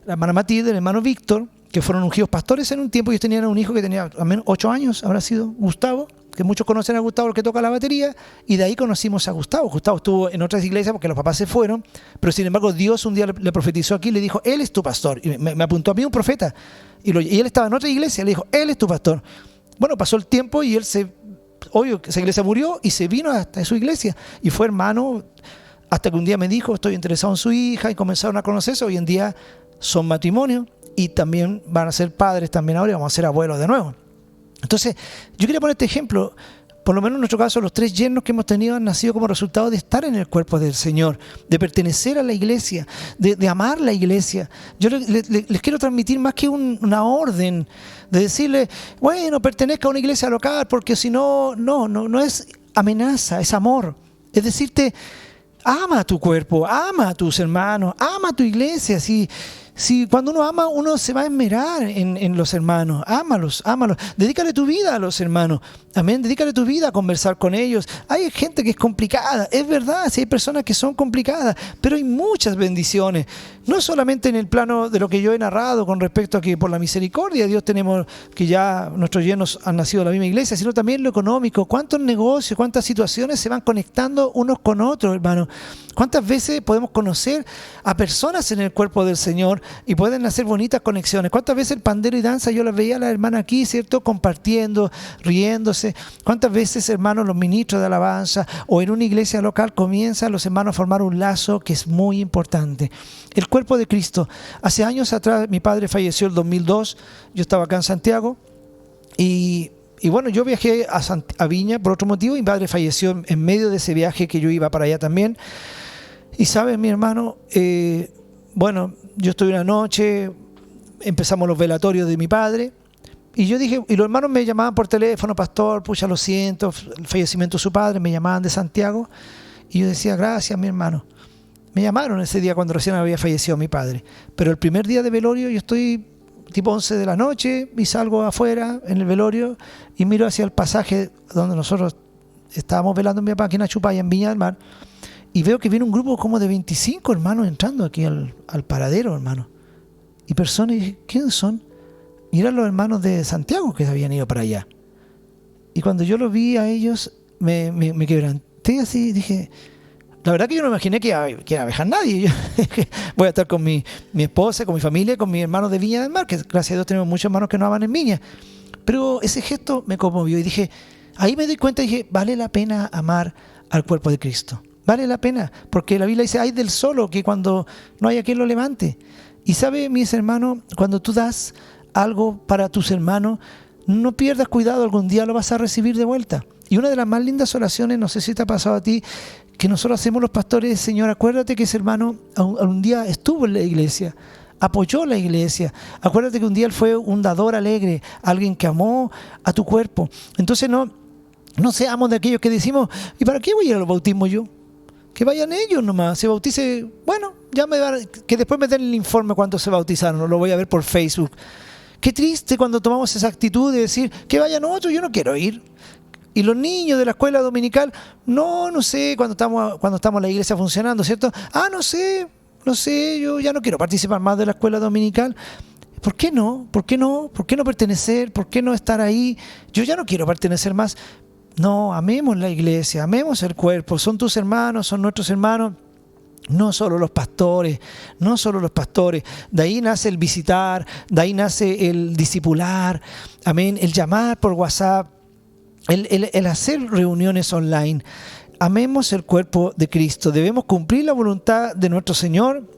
la hermana Matilde, el hermano Víctor, que fueron ungidos pastores en un tiempo. Ellos tenían un hijo que tenía al menos 8 años, habrá sido Gustavo, que muchos conocen a Gustavo, el que toca la batería, y de ahí conocimos a Gustavo. Gustavo estuvo en otras iglesias porque los papás se fueron, pero sin embargo Dios un día le profetizó aquí y le dijo, él es tu pastor. Y me apuntó a mí un profeta, y él estaba en otra iglesia, le dijo, él es tu pastor. Bueno, pasó el tiempo y él obvio que esa iglesia murió y se vino hasta su iglesia, y fue hermano hasta que un día me dijo, estoy interesado en su hija, y comenzaron a conocerse. Hoy en día son matrimonio y también van a ser padres también ahora, y vamos a ser abuelos de nuevo. Entonces, yo quería poner este ejemplo. Por lo menos en nuestro caso, los 3 yernos que hemos tenido han nacido como resultado de estar en el cuerpo del Señor, de pertenecer a la iglesia, de amar la iglesia. Yo les quiero transmitir más que una orden, de decirle, bueno, pertenezca a una iglesia local, porque si no, no es amenaza, es amor. Es decirte, ama a tu cuerpo, ama a tus hermanos, ama a tu iglesia. Si cuando uno ama, uno se va a esmerar en los hermanos. Ámalos. Dedícale tu vida a los hermanos. Amén. Dedícale tu vida a conversar con ellos. Hay gente que es complicada. Es verdad, sí hay personas que son complicadas, pero hay muchas bendiciones. No solamente en el plano de lo que yo he narrado con respecto a que por la misericordia de Dios tenemos que ya nuestros yernos han nacido en la misma iglesia, sino también lo económico. ¿Cuántos negocios, cuántas situaciones se van conectando unos con otros, hermano? ¿Cuántas veces podemos conocer a personas en el cuerpo del Señor y pueden hacer bonitas conexiones? ¿Cuántas veces el pandero y danza yo las veía a la hermana aquí, ¿cierto? Compartiendo, riéndose. ¿Cuántas veces, hermanos, los ministros de alabanza o en una iglesia local comienzan los hermanos a formar un lazo que es muy importante? El cuerpo de Cristo. Hace años atrás mi padre falleció el 2002. Yo estaba acá en Santiago y bueno, yo viajé a Viña por otro motivo y mi padre falleció en medio de ese viaje que yo iba para allá también. Y sabes, mi hermano, bueno, yo estuve una noche, empezamos los velatorios de mi padre, y yo dije, y los hermanos me llamaban por teléfono, pastor, pucha, lo siento, el fallecimiento de su padre, me llamaban de Santiago, y yo decía, gracias, mi hermano. Me llamaron ese día cuando recién había fallecido mi padre, pero el primer día de velorio yo estoy tipo 11 de la noche y salgo afuera en el velorio y miro hacia el pasaje donde nosotros estábamos velando a mi papá aquí en Achupaya, en Viña del Mar, y veo que viene un grupo como de 25 hermanos entrando aquí al paradero, hermano. Y personas, y dije, ¿quiénes son? Y eran los hermanos de Santiago que habían ido para allá. Y cuando yo los vi a ellos, me quebranté así, dije, la verdad que yo no imaginé que iba a dejar nadie. Yo, voy a estar con mi esposa, con mi familia, con mis hermanos de Viña del Mar, que gracias a Dios tenemos muchos hermanos que no aman en Viña. Pero ese gesto me conmovió y dije, ahí me doy cuenta, dije, vale la pena amar al cuerpo de Cristo. Vale la pena, porque la Biblia dice, ay del solo, que cuando no haya quien lo levante. Y sabe, mis hermanos, cuando tú das algo para tus hermanos, no pierdas cuidado, algún día lo vas a recibir de vuelta. Y una de las más lindas oraciones, no sé si te ha pasado a ti, que nosotros hacemos los pastores, Señor, acuérdate que ese hermano un día estuvo en la iglesia, apoyó la iglesia. Acuérdate que un día él fue un dador alegre, alguien que amó a tu cuerpo. Entonces no seamos de aquellos que decimos, ¿y para qué voy a ir a los bautismos yo? Que vayan ellos nomás, se bautice, bueno, que después me den el informe cuántos se bautizaron, no lo voy a ver por Facebook. Qué triste cuando tomamos esa actitud de decir, que vayan otros, yo no quiero ir. Y los niños de la escuela dominical, no sé, cuando estamos en la iglesia funcionando, ¿cierto? No sé, yo ya no quiero participar más de la escuela dominical. ¿Por qué no? ¿Por qué no pertenecer? ¿Por qué no estar ahí? Yo ya no quiero pertenecer más. No, amemos la iglesia, amemos el cuerpo, son tus hermanos, son nuestros hermanos. No solo los pastores, de ahí nace el visitar, de ahí nace el discipular, amén, el llamar por WhatsApp, el hacer reuniones online. Amemos el cuerpo de Cristo, debemos cumplir la voluntad de nuestro Señor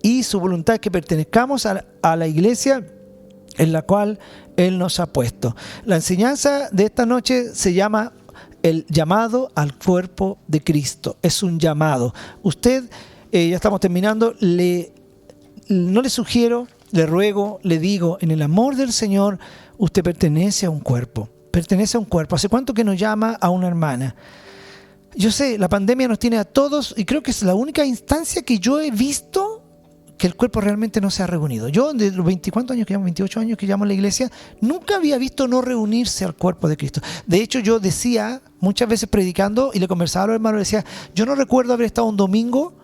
y su voluntad es que pertenezcamos a la iglesia en la cual Él nos ha puesto. La enseñanza de esta noche se llama el llamado al cuerpo de Cristo. Es un llamado. Usted, ya estamos terminando, no le sugiero, le ruego, le digo, en el amor del Señor, usted pertenece a un cuerpo. Pertenece a un cuerpo. ¿Hace cuánto que nos llama a una hermana? Yo sé, la pandemia nos tiene a todos y creo que es la única instancia que yo he visto que el cuerpo realmente no se ha reunido. Yo, de los 24 años que llamo, 28 años que llamo en la iglesia, nunca había visto no reunirse al cuerpo de Cristo. De hecho, yo decía, muchas veces predicando, y le conversaba a los hermanos, decía, yo no recuerdo haber estado un domingo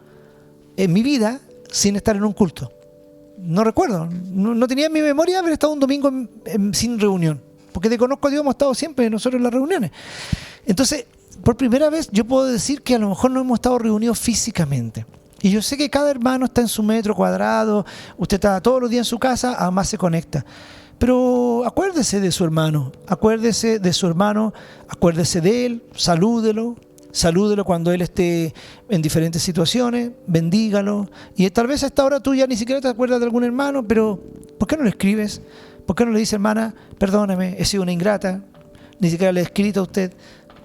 en mi vida sin estar en un culto. No recuerdo. No tenía en mi memoria haber estado un domingo sin reunión. Porque te conozco a Dios, hemos estado siempre nosotros en las reuniones. Entonces, por primera vez yo puedo decir que a lo mejor no hemos estado reunidos físicamente. Y yo sé que cada hermano está en su metro cuadrado, usted está todos los días en su casa, además se conecta. Pero acuérdese de su hermano, acuérdese de su hermano, acuérdese de él, salúdelo, salúdelo cuando él esté en diferentes situaciones, bendígalo. Y tal vez a esta hora tú ya ni siquiera te acuerdas de algún hermano, pero ¿por qué no le escribes? ¿Por qué no le dices, hermana, perdóname, he sido una ingrata, ni siquiera le he escrito a usted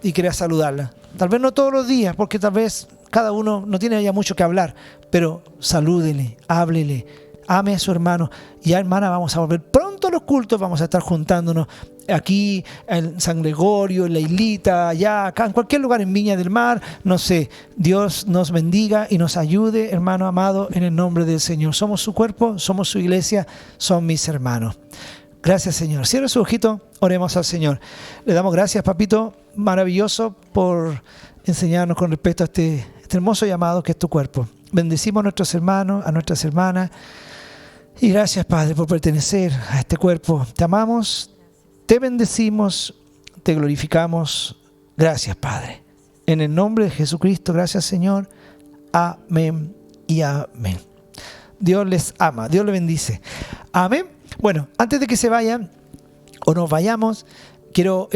y quería saludarla? Tal vez no todos los días, porque tal vez cada uno no tiene ya mucho que hablar, pero salúdele, háblele, ame a su hermano. Y ya, hermana, vamos a volver pronto a los cultos, vamos a estar juntándonos aquí en San Gregorio, en La Islita, allá, acá, en cualquier lugar, en Viña del Mar, no sé. Dios nos bendiga y nos ayude, hermano amado, en el nombre del Señor. Somos su cuerpo, somos su iglesia, son mis hermanos. Gracias, Señor. Cierra su ojito, oremos al Señor. Le damos gracias, papito, maravilloso, por enseñarnos con respecto a este hermoso llamado que es tu cuerpo. Bendecimos a nuestros hermanos, a nuestras hermanas. Y gracias, Padre, por pertenecer a este cuerpo. Te amamos, te bendecimos, te glorificamos. Gracias, Padre. En el nombre de Jesucristo, gracias, Señor. Amén y amén. Dios les ama, Dios les bendice. Amén. Bueno, antes de que se vayan o nos vayamos, quiero